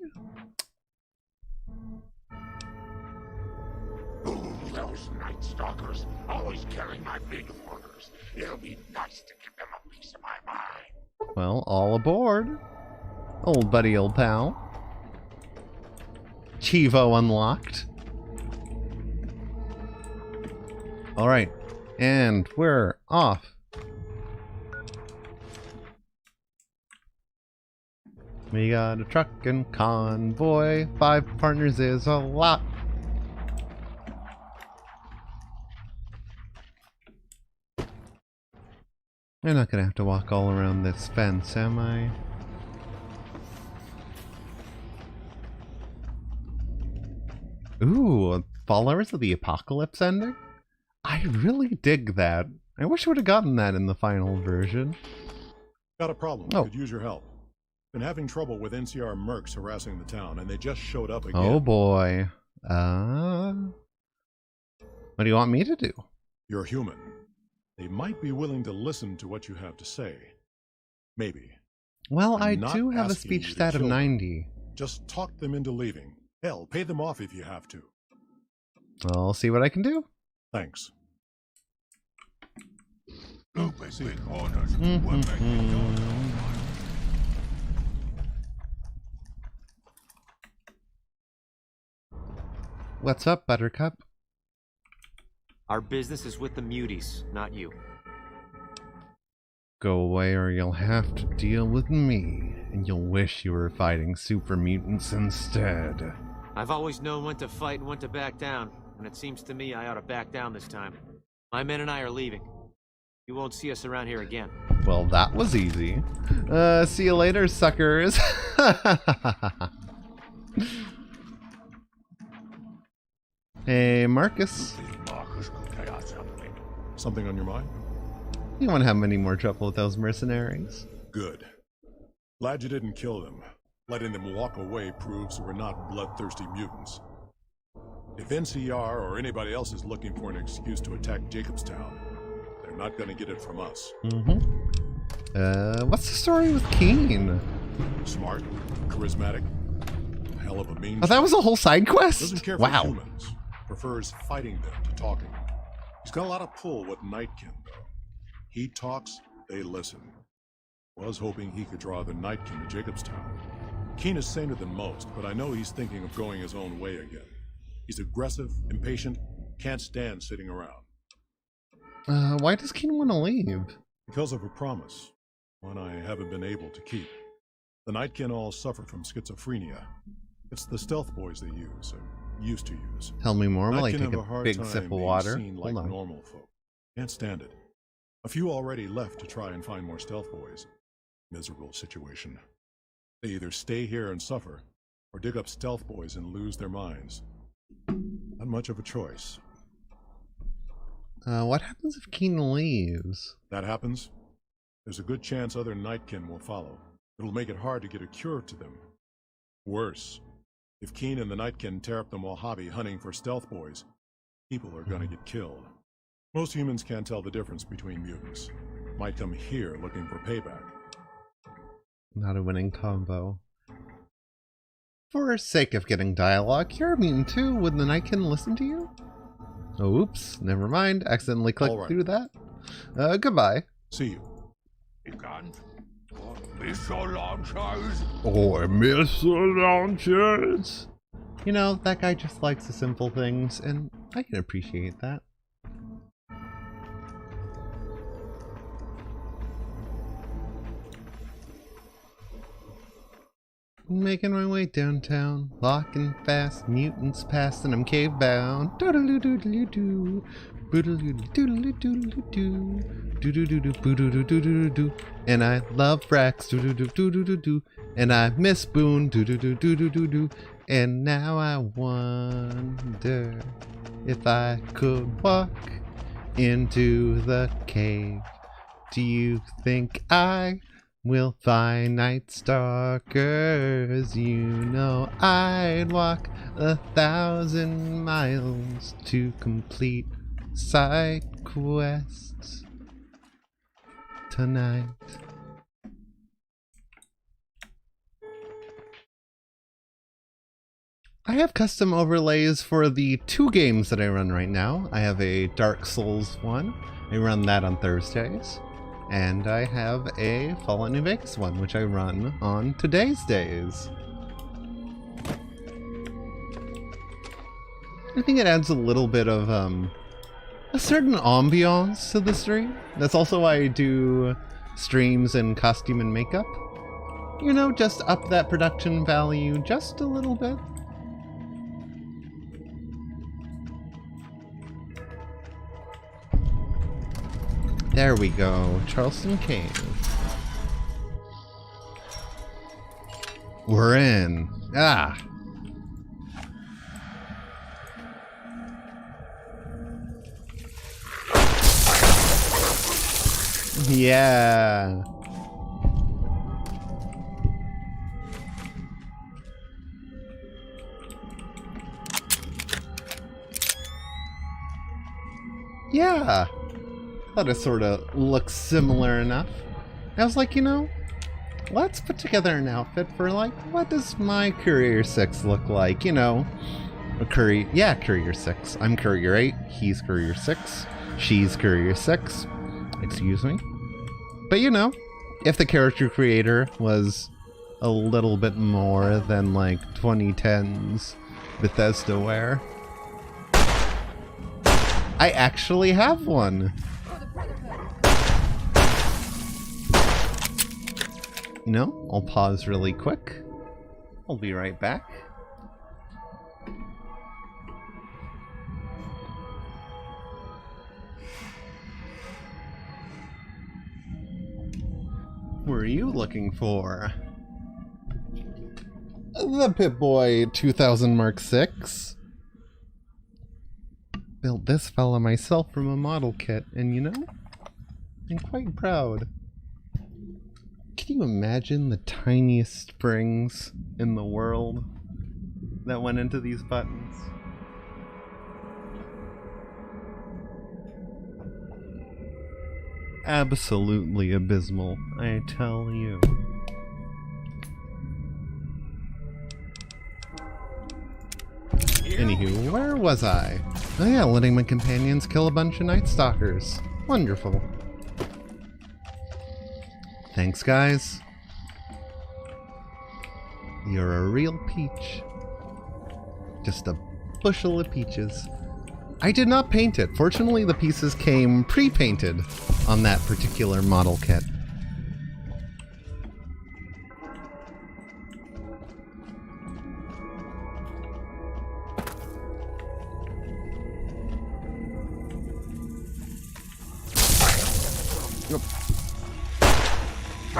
Ooh, those Night Stalkers always killing my big orders. It'll be nice to give them a piece of my mind.
Well, all aboard. Old buddy, old pal. Chivo unlocked. Alright, and we're off. We got a truck and convoy. 5 partners is a lot. I'm not gonna have to walk all around this fence, am I? Ooh, Followers of the Apocalypse ending? I really dig that. I wish I would have gotten that in the final version.
Got a problem.
Oh.
Could use your help. Been having trouble with NCR mercs harassing the town, and they just showed up again.
Oh boy. What do you want me to do?
You're human. They might be willing to listen to what you have to say. Maybe.
Well,
I'm
I
not
do have a
asking
speech
you to
stat of
kill them.
90.
Just talk them into leaving. Hell, pay them off if you have to.
I'll see what I can do.
Thanks.
What's up, Buttercup?
Our business is with the muties, not you.
Go away or you'll have to deal with me, and you'll wish you were fighting super mutants instead.
I've always known when to fight and when to back down, and it seems to me I ought to back down this time. My men and I are leaving. You won't see us around here again.
Well, that was easy. See you later, suckers. Hey, Marcus.
Something on your mind?
You won't have any more trouble with those mercenaries.
Good. Glad you didn't kill them. Letting them walk away proves we're not bloodthirsty mutants. If NCR or anybody else is looking for an excuse to attack Jacobstown, they're not gonna get it from us.
What's the story with Keen?
Smart, charismatic, a hell of a mean.
Oh, that was a whole side quest?
Doesn't care for humans. Prefers fighting them to talking. He's got a lot of pull with Nightkin, though. He talks, they listen. Was hoping he could draw the Nightkin to Jacobstown. Keen is saner than most, but I know he's thinking of going his own way again. He's aggressive, impatient, can't stand sitting around.
Why does Keen want to leave?
Because of a promise, one I haven't been able to keep. The Nightkin all suffer from schizophrenia. It's the stealth boys they use, or used to use.
Tell me more while I
Nightkin
take
have
a big
hard
sip
time
of
being
water.
seen like
Hold on.
normal folk. Can't stand it. A few already left to try and find more stealth boys. Miserable situation. They either stay here and suffer, or dig up stealth boys and lose their minds. Not much of a choice.
What happens if Keen leaves?
That happens, there's a good chance other Nightkin will follow. It'll make it hard to get a cure to them. Worse, if Keen and the Nightkin tear up the Mojave hunting for stealth boys, people are gonna get killed. Most humans can't tell the difference between mutants. Might come here looking for payback.
Not a winning combo. For sake of getting dialogue, you're a mutant too. Would the Nightkin listen to you? Oh, oops. Never mind. Accidentally clicked through that. Goodbye.
See you.
Missile launchers.
Or missile launchers. You know, that guy just likes the simple things, and I can appreciate that. Making my way downtown, walking fast, mutants past, and I'm cave bound. Doodle-doo-doodle-doo, boodle-doodle-doodle-doo, doo-doo-doo-doo-doo-doo-doo-doo. And I love Rex, doo-doo-doo-doo-doo-doo-doo. And I miss Boone, doo-doo-doo-doo-doo-doo-doo. And now I wonder if I could walk into the cave. Do you think I will find Night Stalkers? You know I'd walk 1,000 miles to complete side quests tonight. I have custom overlays for the 2 games that I run right now. I have a Dark Souls one. I run that on Thursdays. And I have a Fallout New Vegas one, which I run on today's days. I think it adds a little bit of a certain ambiance to the stream. That's also why I do streams in costume and makeup. You know, just up that production value just a little bit. There we go, Charleston Cave. We're in. Ah. Yeah. Yeah. Thought it sort of looks similar enough. I was like, you know, let's put together an outfit for, like, what does my Courier 6 look like? You know, Courier 6. I'm Courier 8. He's Courier 6. She's Courier 6. Excuse me. But you know, if the character creator was a little bit more than like 2010s Bethesda-ware. I actually have one. You know, I'll pause really quick. I'll be right back. What are you looking for? The Pip-Boy 2000 Mark 6. Built this fella myself from a model kit, and you know, I'm quite proud. Can you imagine the tiniest springs in the world that went into these buttons? Absolutely abysmal, I tell you. Anywho, where was I? Oh yeah, letting my companions kill a bunch of Night Stalkers. Wonderful. Thanks, guys. You're a real peach. Just a bushel of peaches. I did not paint it. Fortunately, the pieces came pre-painted on that particular model kit.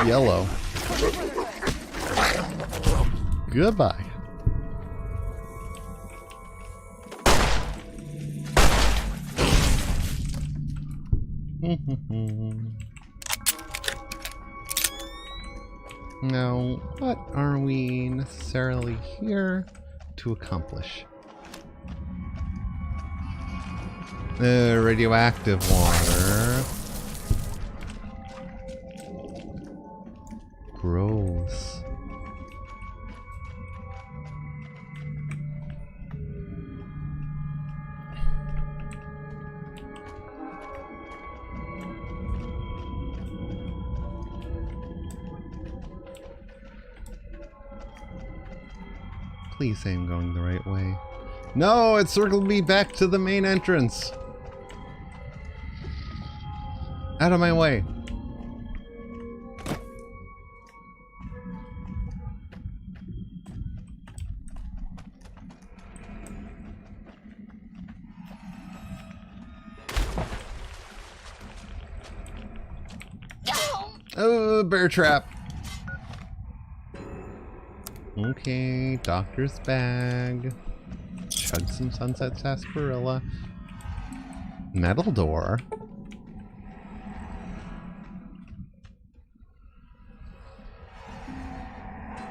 Yellow. Goodbye. Now, what are we necessarily here to accomplish? Radioactive water. Gross. Please say I'm going the right way. No, it circled me back to the main entrance. Out of my way. Oh, bear trap. Okay, doctor's bag. Chug some sunset sarsaparilla. Metal door.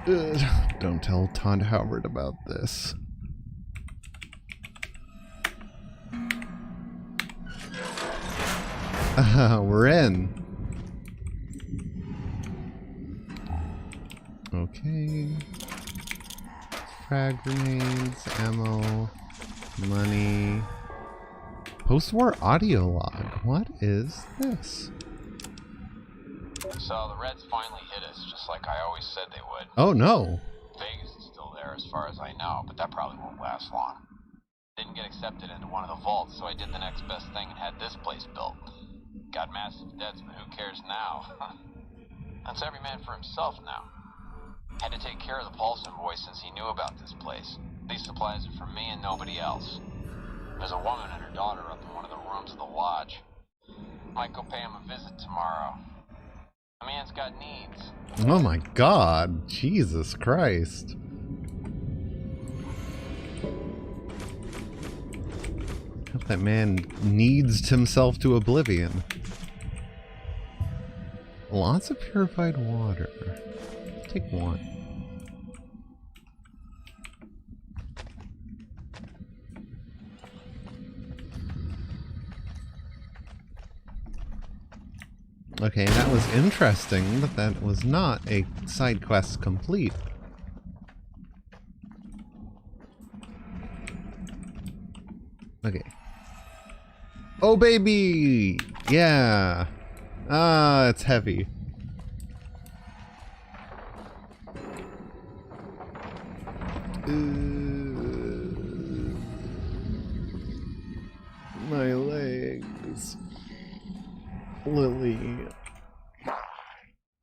Ugh, don't tell Todd Howard about this. We're in. Okay. Frag grenades, ammo, money. Post-war audio log. What is this?
So the Reds finally hit us, just like I always said they would.
Oh no.
Vegas is still there as far as I know, but that probably won't last long. Didn't get accepted into one of the vaults, so I did the next best thing and had this place built. Got massive debts, but who cares now? That's every man for himself now. Had to take care of the Paulson boy since he knew about this place. These supplies are for me and nobody else. There's a woman and her daughter up in one of the rooms of the lodge. Might go pay him a visit tomorrow. The man's got needs.
Oh my god. Jesus Christ. Hope that man needs himself to oblivion. Lots of purified water. Take one. Okay, that was interesting, but that was not a side quest complete. Okay. Oh, baby! Yeah. Ah, it's heavy. My legs. Lily.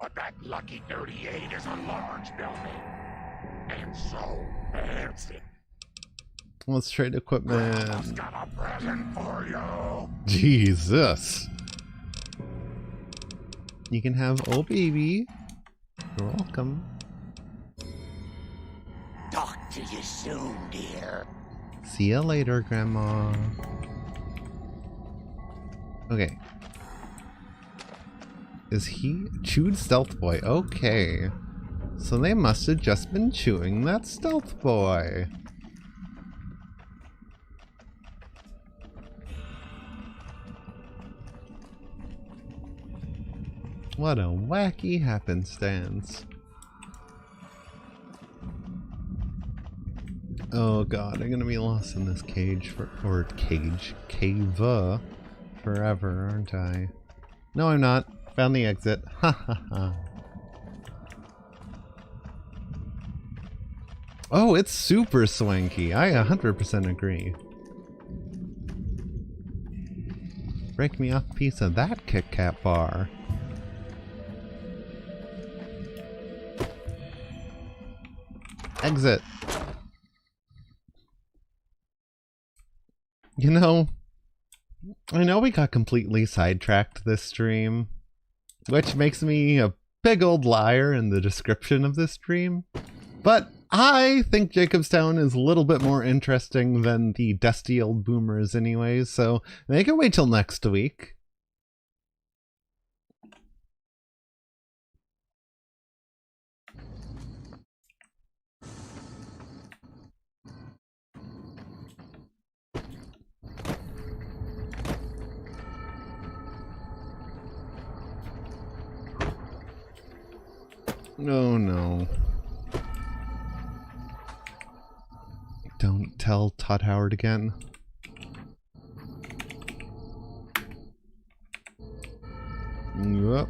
But that Lucky 38 is a large building. And so fancy.
Let's trade equipment.
Grandma's got a present for you.
Jesus. You can have oh baby. You're welcome.
Talk to you soon, dear.
See you later, Grandma. Okay. Is he chewed stealth boy? Okay. So they must have just been chewing that stealth boy. What a wacky happenstance. Oh god, I'm gonna be lost in this cage cave forever, aren't I? No, I'm not. Found the exit. Ha ha ha. Oh, it's super swanky. I 100% agree. Break me off a piece of that Kit Kat bar. Exit. You know, I know we got completely sidetracked this stream, which makes me a big old liar in the description of this stream, but I think Jacobstown is a little bit more interesting than the dusty old boomers anyways, so they can wait till next week. Oh no. Don't tell Todd Howard again. Yep.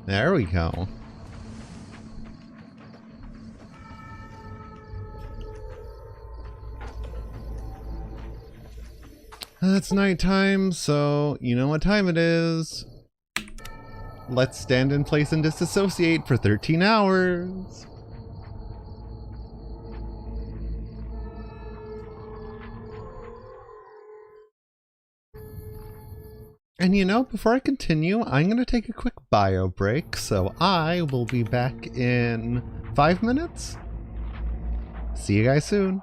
There we go. It's nighttime, so you know what time it is. Let's stand in place and disassociate for 13 hours. And you know, before I continue, I'm going to take a quick bio break, so I will be back in 5 minutes. See you guys soon.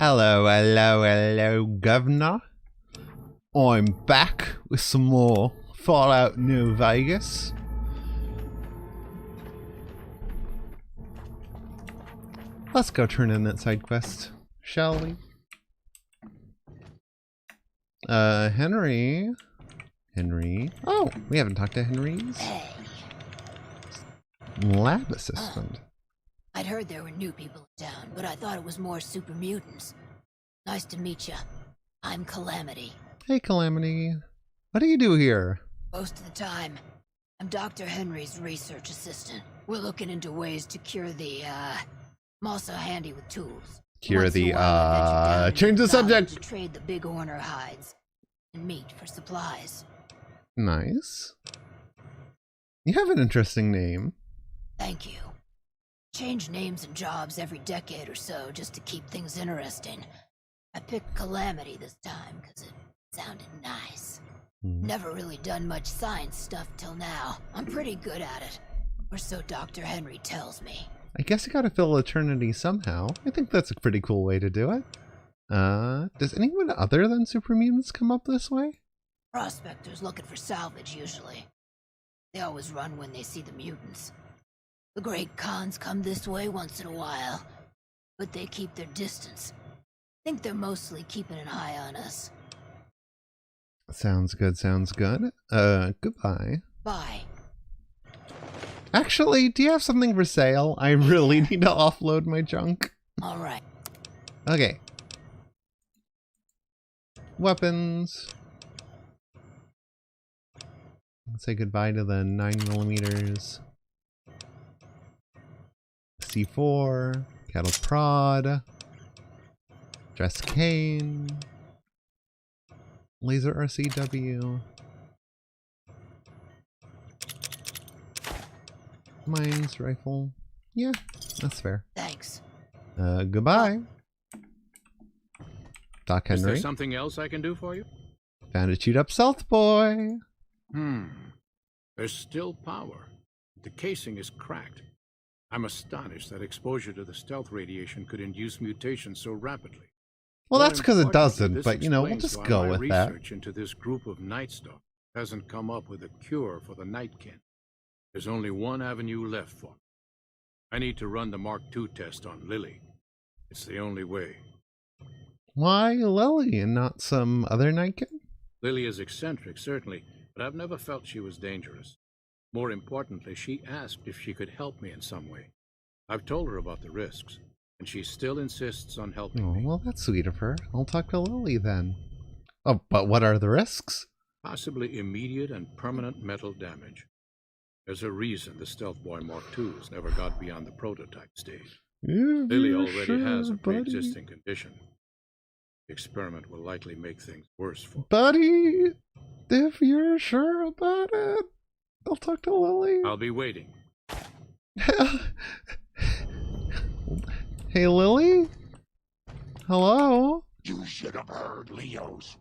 Hello, hello, hello, Governor. I'm back with some more Fallout New Vegas. Let's go turn in that side quest, shall we? Henry. Oh, we haven't talked to Henry's lab assistant.
I'd heard there were new people in town, but I thought it was more super mutants. Nice to meet you. I'm Calamity.
Hey, Calamity. What do you do here?
Most of the time, I'm Dr. Henry's research assistant. We're looking into ways to cure the, I'm also handy with tools.
Cure
Once in
the,
a while, I venture down
change the
into the valley
subject.
To trade the big Horner hides and meat for supplies.
Nice. You have an interesting name.
Thank you. Change names and jobs every decade or so just to keep things interesting. I picked Calamity this time because it sounded nice. Never really done much science stuff till now. I'm pretty good at it. Or so Dr. Henry tells me.
I guess you gotta fill eternity somehow. I think that's a pretty cool way to do it. Does anyone other than super mutants come up this way?
Prospectors looking for salvage, usually. They always run when they see the mutants. The great Khans come this way once in a while, but they keep their distance. Think they're mostly keeping an eye on us.
Sounds good, sounds good. Goodbye.
Bye.
Actually, do you have something for sale? I really need to offload my junk.
Alright.
Okay. Weapons. Let's say goodbye to the 9mm. C4. Cattle prod. Dress cane. Laser RCW. Mines rifle. Yeah, that's fair.
Thanks.
Goodbye. Doc Henry.
Is there something else I can do for you?
Found a chewed up South boy.
There's still power. The casing is cracked. I'm astonished that exposure to the stealth radiation could induce mutations so rapidly.
Well, that's because it
Unfortunately,
doesn't,
this
but you know, we'll
explains
just
why
go
my
with that.
research into this group of Night Stalkers hasn't come up with a cure for the Nightkin. There's only one avenue left for me. I need to run the Mark II test on Lily. It's the only way.
Why Lily and not some other Nightkin?
Lily is eccentric, certainly, but I've never felt she was dangerous. More importantly, she asked if she could help me in some way. I've told her about the risks, and she still insists on helping me.
Well, that's sweet of her. I'll talk to Lily then. Oh, but what are the risks?
Possibly immediate and permanent metal damage. There's a reason the Stealth Boy Mark IIs never got beyond the prototype stage. Lily already has a pre-existing condition. The experiment will likely make things worse for her.
Buddy, if you're sure about it, I'll talk to Lily.
I'll be waiting.
Hey, Lily? Hello?
You should have heard Leo's.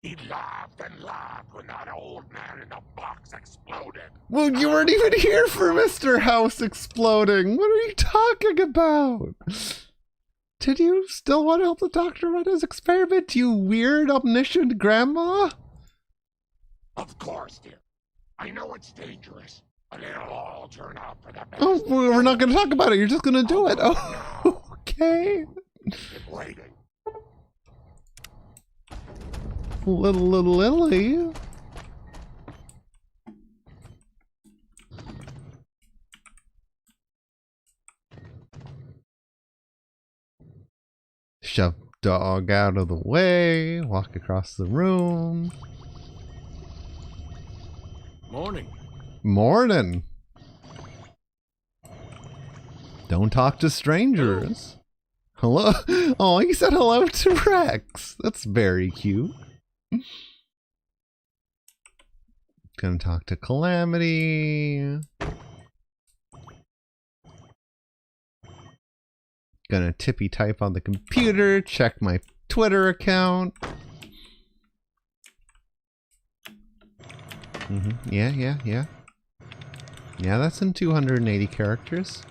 He laughed and laughed when that old man in the box exploded.
Well, you weren't even here for Mr. House exploding. What are you talking about? Did you still want to help the doctor run his experiment, you weird, omniscient grandma?
Of course, dear. I know it's dangerous, but it'll all turn out for the best.
Oh, we're not going to talk about it. You're just going to do it. Oh, okay.
Keep waiting.
Little Lily. Shove dog out of the way. Walk across the room.
Morning.
Morning. Don't talk to strangers. Hello. Oh, he said hello to Rex. That's very cute. Gonna talk to Calamity. Gonna tippy type on the computer. Check my Twitter account. Yeah. Yeah, that's in 280 characters.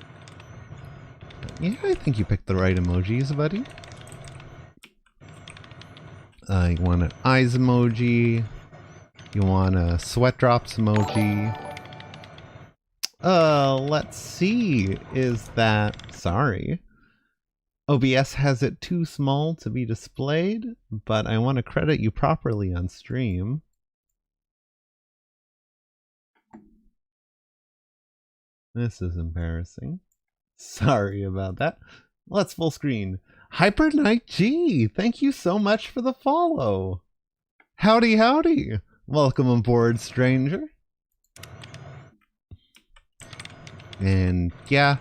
Yeah, I think you picked the right emojis, buddy. You want an eyes emoji. You want a sweat drops emoji. Let's see. Is that... Sorry. OBS has it too small to be displayed, but I want to credit you properly on stream. This is embarrassing. Sorry about that. Let's full screen. Hyper Knight G, thank you so much for the follow. Howdy, howdy. Welcome aboard, stranger. And yeah,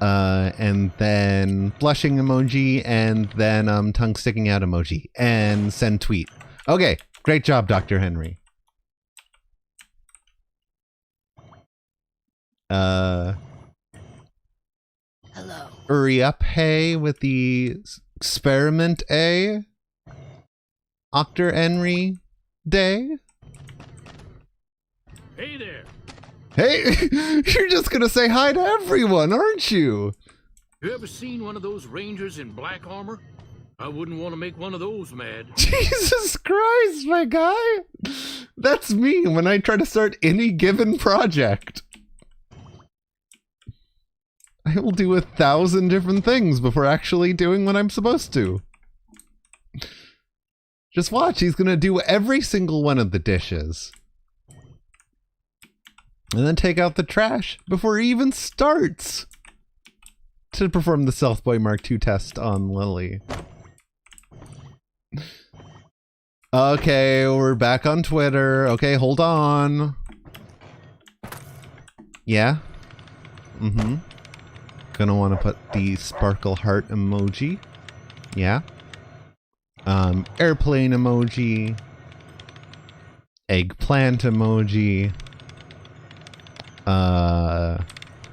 and then blushing emoji, and then tongue sticking out emoji, and send tweet. Okay, great job, Dr. Henry.
Hello.
Hurry up, hey, with the experiment A. Dr. Henry Day.
Hey there.
Hey, you're just gonna say hi to everyone, aren't you?
You ever seen one of those rangers in black armor? I wouldn't want to make one of those mad.
Jesus Christ, my guy. That's me when I try to start any given project. I will do 1,000 different things before actually doing what I'm supposed to. Just watch, he's gonna do every single one of the dishes. And then take out the trash before he even starts to perform the Stealth Boy Mark II test on Lily. Okay, we're back on Twitter. Okay, hold on. Yeah? Mm-hmm. Gonna want to put the sparkle heart emoji. Yeah. Airplane emoji. Eggplant emoji.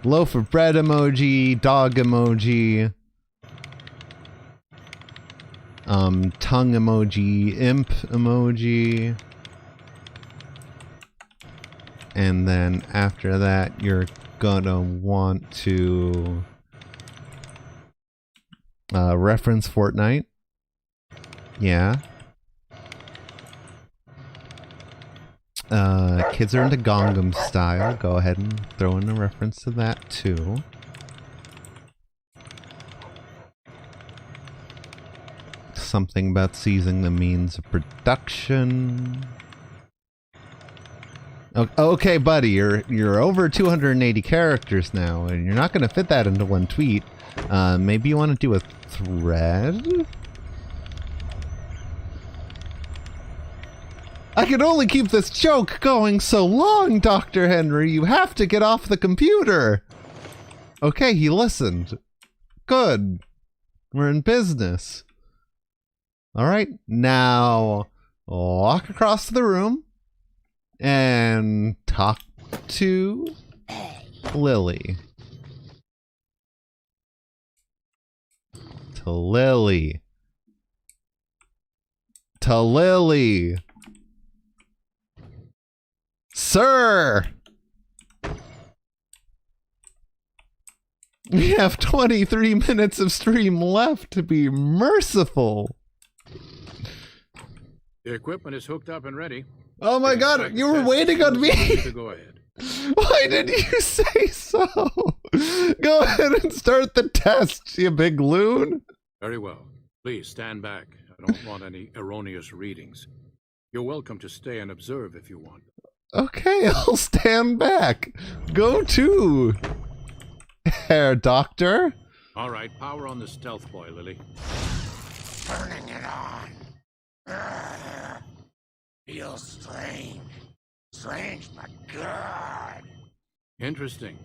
Loaf of bread emoji. Dog emoji. Tongue emoji. Imp emoji. And then after that, you're gonna want to reference Fortnite. Yeah. Kids are into Gangnam Style. Go ahead and throw in a reference to that too. Something about seizing the means of production. Okay, buddy, you're over 280 characters now, and you're not going to fit that into one tweet. Maybe you want to do a thread? I can only keep this joke going so long, Dr. Henry. You have to get off the computer. Okay, he listened. Good. We're in business. All right, now walk across the room and talk to Lily. To Lily. To Lily. Sir! We have 23 minutes of stream left, to be merciful.
The equipment is hooked up and ready.
Oh my god, you were waiting on me!
Go ahead.
Why did you say so? Go ahead and start the test, you big loon.
Very well. Please stand back. I don't want any erroneous readings. You're welcome to stay and observe if you want.
Okay, I'll stand back. Go to, Herr Doctor.
All right, power on the stealth boy, Lily.
Turning it on. Feels strange. Strange but good.
Interesting.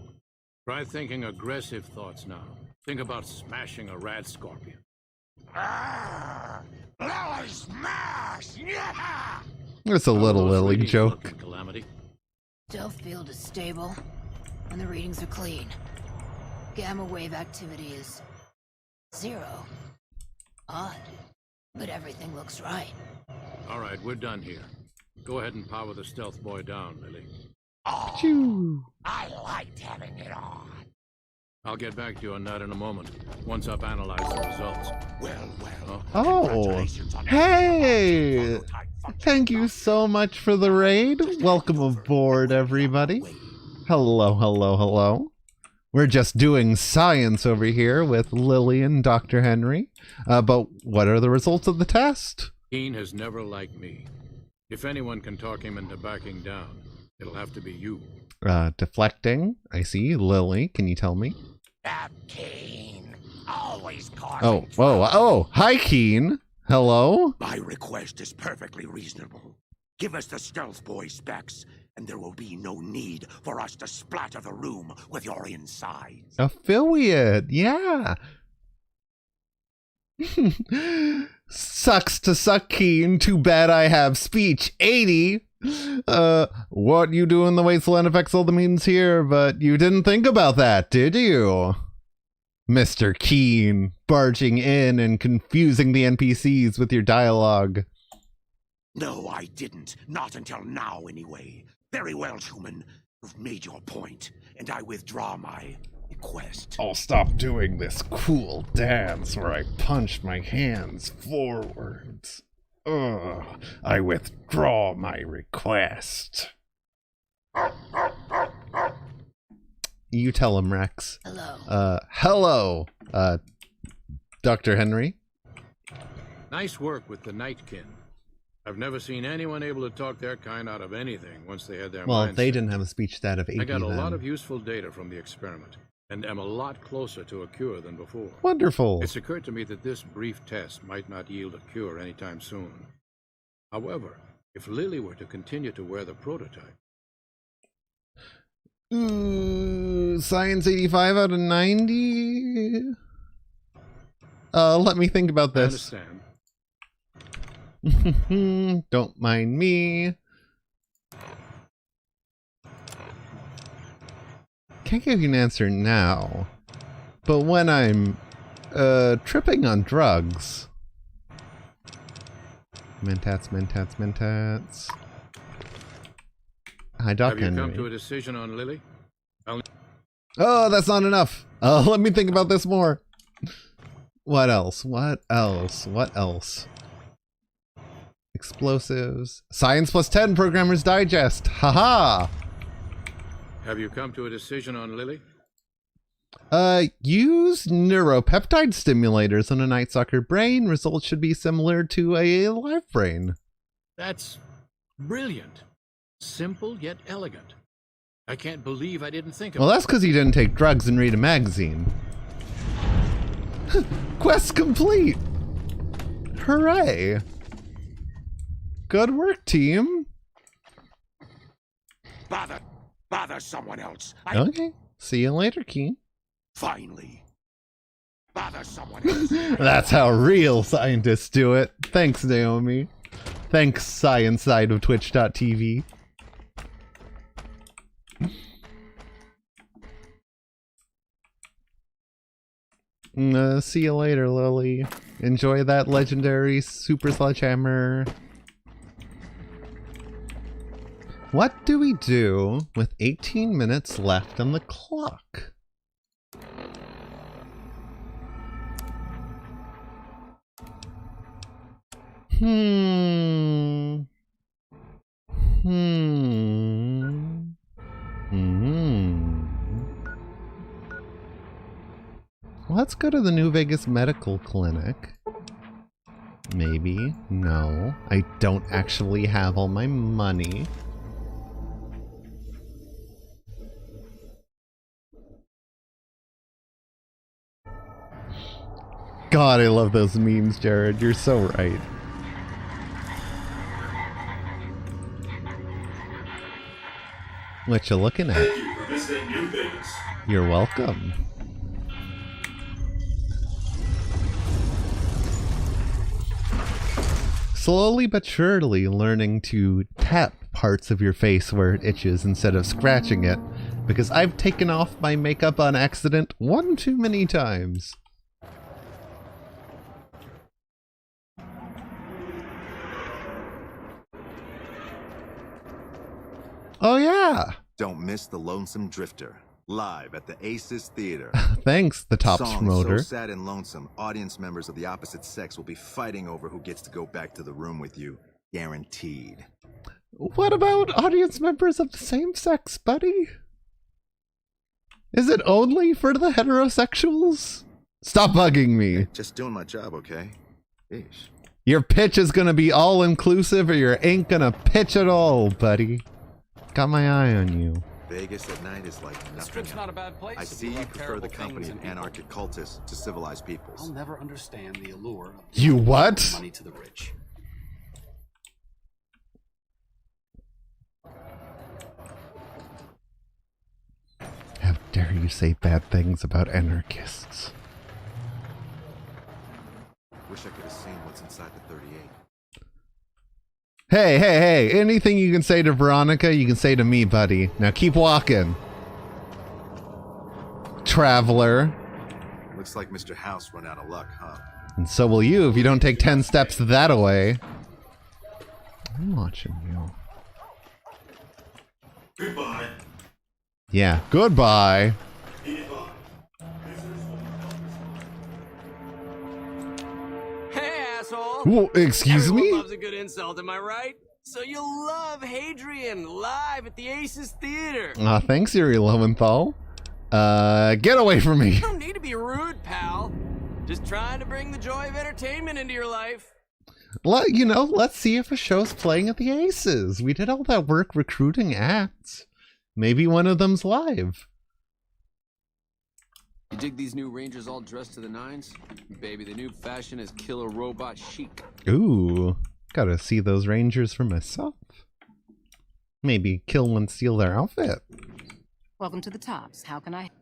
Try thinking aggressive thoughts now. Think about smashing a rad scorpion.
Lily smash! Yeah!
It's a little Lily joke.
Calamity.
Stealth field is stable, and the readings are clean. Gamma wave activity is 0. Odd, but everything looks right.
All right, we're done here. Go ahead and power the stealth boy down, Lily.
Oh, I liked having it on.
I'll get back to you on that in a moment, once I've analyzed the results.
Well.
Oh, hey! Thank you so much for the raid. Welcome aboard, everybody. Hello, hello, hello. We're just doing science over here with Lily and Dr. Henry. But what are the results of the test?
Keen has never liked me. If anyone can talk him into backing down, it'll have to be you.
Deflecting. I see. Lily, can you tell me?
Keen. Always causing
Oh, whoa, oh, hi, Keen. Hello?
My request is perfectly reasonable. Give us the stealth boy specs, and there will be no need for us to splatter the room with your insides.
Affiliate, yeah. Sucks to suck, Keen. Too bad I have speech 80. What you do in the wasteland affects all the means here, but you didn't think about that, did you? Mr. Keen, barging in and confusing the NPCs with your dialogue.
No, I didn't. Not until now, anyway. Very well, human. You've made your point, and I withdraw my request.
I'll stop doing this cool dance where I punch my hands forwards. Ugh, I withdraw my request. You tell him, Rex.
Hello.
Hello, Dr. Henry.
Nice work with the Nightkin. I've never seen anyone able to talk their kind out of anything once they had their
Well,
minds
they
set.
didn't have a speech stat of 80
I got a
then.
lot of useful data from the experiment, and am a lot closer to a cure than before.
Wonderful.
It's occurred to me that this brief test might not yield a cure anytime soon. However, if Lily were to continue to wear the prototype...
Ooh, science 85 out of 90? Let me think about this.
I understand.
Don't mind me. Can't give you an answer now. But when I'm, tripping on drugs... Mentats. Hi, Doc
Have you
Henry.
come to a decision on Lily?
Oh, that's not enough. Let me think about this more. What else? Explosives. Science plus 10 Programmer's Digest. Haha.
Have you come to a decision on Lily?
Use neuropeptide stimulators on a Night Stalker brain. Results should be similar to a live brain.
That's brilliant. Simple yet elegant. I can't believe I didn't think of
Well, that's because you didn't take drugs and read a magazine. Quest complete! Hooray! Good work, team!
Bother someone else.
Okay. See you later, Keen.
Finally. Bother someone else.
That's how real scientists do it. Thanks, Naomi. Thanks, science side of Twitch.tv. See you later, Lily. Enjoy that legendary super sledgehammer. What do we do with 18 minutes left on the clock? Let's go to the New Vegas Medical Clinic. Maybe. No. I don't actually have all my money. God, I love those memes, Jared. You're so right. What you looking at?
Thank you for visiting New Vegas.
You're welcome. Slowly but surely learning to tap parts of your face where it itches instead of scratching it, because I've taken off my makeup on accident one too many times. Oh yeah!
Don't miss the Lonesome Drifter, Live at the Aces Theater.
Thanks, the Tops
Song
promoter.
So sad and lonesome, audience members of the opposite sex will be fighting over who gets to go back to the room with you. Guaranteed.
What about audience members of the same sex, buddy? Is it only for the heterosexuals? Stop bugging me.
Just doing my job, okay? Yeesh.
Your pitch is gonna be all-inclusive or you ain't gonna pitch at all, buddy. Got my eye on you.
Vegas at night is like nothing.
The Strip's not a bad place.
I see you prefer the company of anarchic cultists to civilized peoples.
I'll never understand the allure of
You what?
money to the rich.
How dare you say bad things about anarchists?
Wish I could have seen what's inside the 38.
Hey, anything you can say to Veronica, you can say to me, buddy. Now keep walking. Traveler.
Looks like Mr. House run out of luck, huh?
And so will you if you don't take 10 steps that way. I'm watching you.
Goodbye.
Yeah, goodbye.
Hey, asshole!
Whoa, excuse
Everyone
me?
loves a good insult, am I right? So you'll love Hadrian live at the Aces Theater.
Aw, thanks, Yuri Lowenthal. Get away from me.
You don't need to be rude, pal. Just trying to bring the joy of entertainment into your life.
Let's see if a show's playing at the Aces. We did all that work recruiting acts. Maybe one of them's live.
You dig these new Rangers all dressed to the nines? Baby, the new fashion is killer robot chic.
Ooh, gotta see those Rangers for myself. Maybe kill and steal their outfit.
Welcome to the Tops. How can I?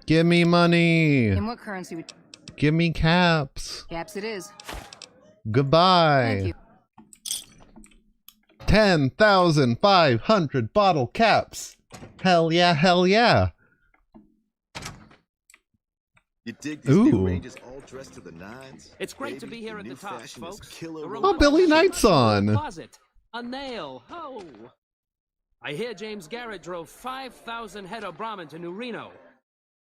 Give me money.
In what currency would?
Give me caps.
Caps it is.
Goodbye.
Thank you.
10,500 bottle caps. Hell yeah, hell yeah.
You dig these new Rangers all dressed to the nines?
It's great
Baby,
to be here at the
new
Tops,
fashion is
folks.
killer
Oh, Billy Knight's on.
Closet, a nail. Oh, I hear James Garrett drove 5,000 head of Brahmin to New Reno.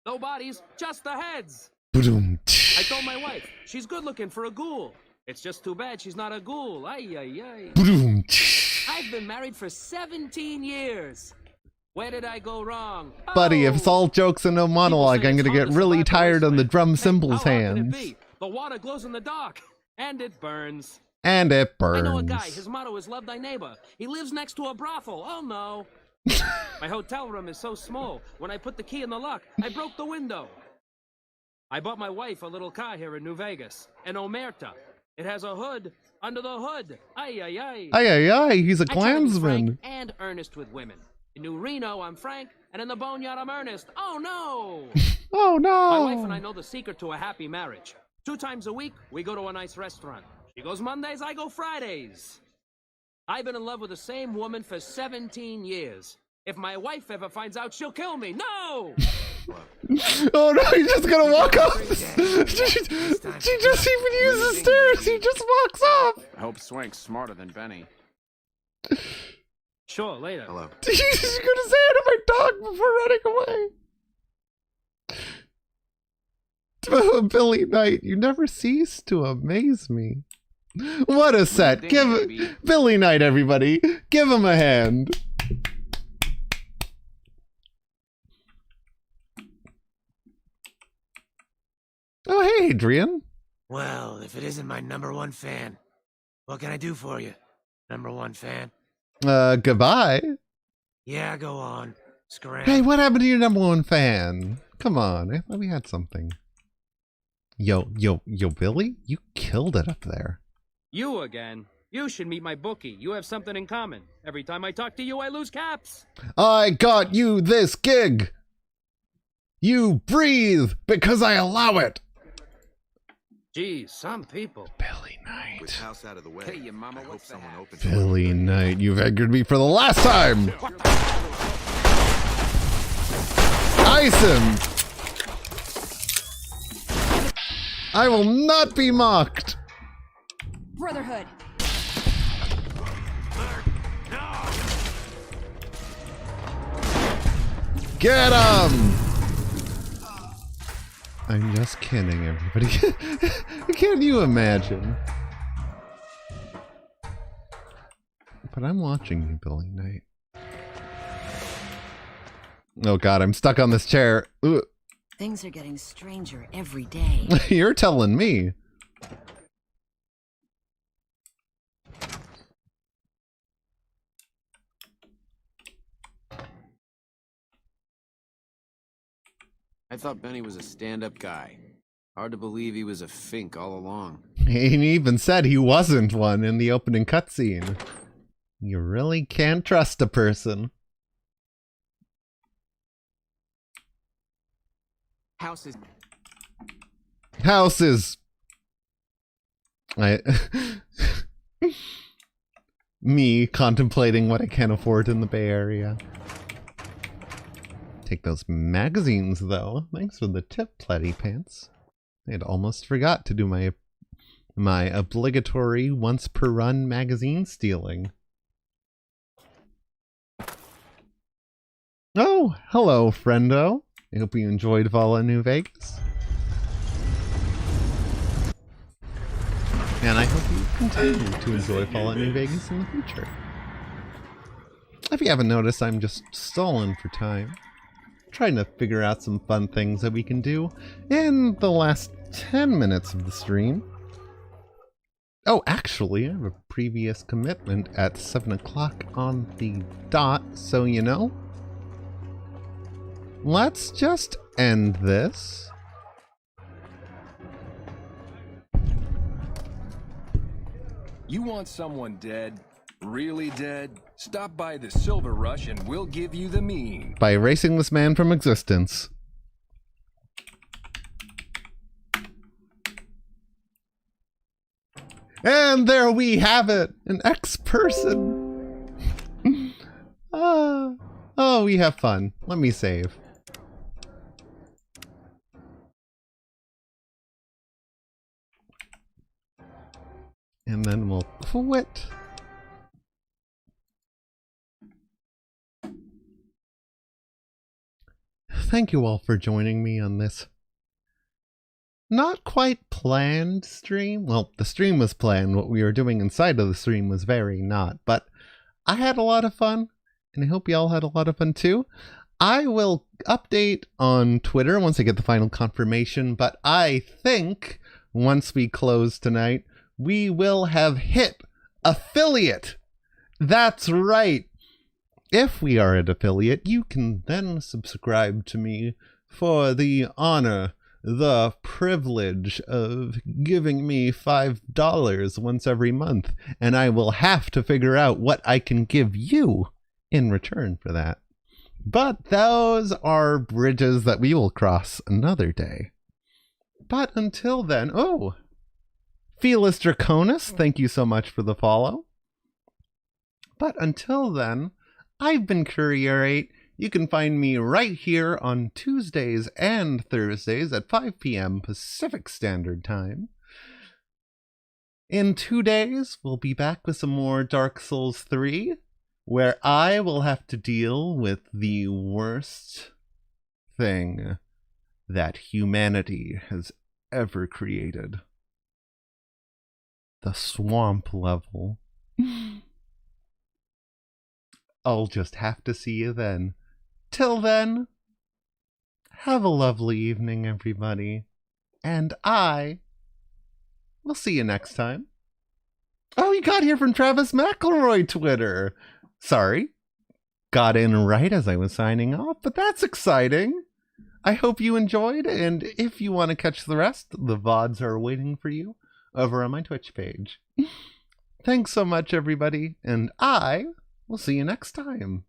No bodies, just the heads. I told my wife, she's good looking for a ghoul. It's just too bad she's not a ghoul. Ay, ay, ay. I've been married for 17 years. Where did I go wrong?
Buddy, if it's all jokes and no monologue, I'm gonna get really tired on the drum cymbals hands.
The water glows in the dark, and it burns.
And it burns.
I know a guy, his motto is love thy neighbor. He lives next to a brothel. Oh no. My hotel room is so small. When I put the key in the lock, I broke the window. I bought my wife a little car here in New Vegas, an Omerta. It has a hood under the hood. Ay, ay, ay.
Ay, ay, ay, he's a
I try to be frank
Klansman.
and earnest with women. In New Reno, I'm frank, and in the Boneyard, I'm earnest. Oh, no!
Oh, no!
My wife and I know the secret to a happy marriage. 2 times a week, we go to a nice restaurant. She goes Mondays, I go Fridays. I've been in love with the same woman for 17 years. If my wife ever finds out, she'll kill me. No!
Oh no, he's just gonna walk off. She just even uses stairs. He just walks off.
I hope Swank's smarter than Benny.
Sure, later.
Hello.
He's gonna say it to my dog before running away. Oh, Billy Knight, you never cease to amaze me. What a set. Give Billy Knight, everybody. Give him a hand. Oh, hey, Adrian.
Well, if it isn't my #1 fan, what can I do for you, #1 fan?
Goodbye.
Yeah, go on. Scram.
Hey, what happened to your #1 fan? Come on, I thought we had something. Yo, Billy, you killed it up there.
You again. You should meet my bookie. You have something in common. Every time I talk to you, I lose caps.
I got you this gig. You breathe because I allow it.
Geez, some people.
Billy Knight.
With house out of the way,
Hey, your mama,
I hope
what's the
someone opens
Billy Knight, you've angered me for the last time. Ice him. I will not be mocked.
Brotherhood.
Get him. I'm just kidding, everybody. Can you imagine? But I'm watching you, Billy Knight. Oh god, I'm stuck on this chair. Ugh.
Things are getting stranger every day.
You're telling me.
I thought Benny was a stand-up guy. Hard to believe he was a fink all along.
He even said he wasn't one in the opening cutscene. You really can't trust a person.
Houses.
Houses. Me contemplating what I can afford in the Bay Area. Take those magazines, though. Thanks for the tip, Platy Pants. I had almost forgot to do my obligatory once per run magazine stealing. Oh, hello, friendo. I hope you enjoyed Fallout New Vegas. And I hope you continue to enjoy Fallout New Vegas in the future. If you haven't noticed, I'm just stalling for time. Trying to figure out some fun things that we can do in the last 10 minutes of the stream. Oh, actually, I have a previous commitment at 7 o'clock on the dot, so you know. Let's just end this.
You want someone dead? Really dead? Stop by the Silver Rush and we'll give you the mean.
By erasing this man from existence. And there we have it! An ex-person! Oh, we have fun. Let me save. And then we'll quit. Thank you all for joining me on this not quite planned stream. Well, the stream was planned. What we were doing inside of the stream was very not. But I had a lot of fun, and I hope you all had a lot of fun too. I will update on Twitter once I get the final confirmation, but I think once we close tonight, we will have hit affiliate. That's right. If we are an affiliate, you can then subscribe to me for the honor, the privilege of giving me $5 once every month, and I will have to figure out what I can give you in return for that. But those are bridges that we will cross another day. But until then, oh, Felis Draconis, thank you so much for the follow. But until then, I've been Courier8. You can find me right here on Tuesdays and Thursdays at 5 p.m. Pacific Standard Time. In 2 days, we'll be back with some more Dark Souls 3, where I will have to deal with the worst thing that humanity has ever created. The swamp level. I'll just have to see you then. Till then, have a lovely evening, everybody. And I will see you next time. Oh, you got here from Travis McElroy Twitter. Sorry. Got in right as I was signing off, but that's exciting. I hope you enjoyed, and if you want to catch the rest, the VODs are waiting for you over on my Twitch page. Thanks so much, everybody, and I will see you next time.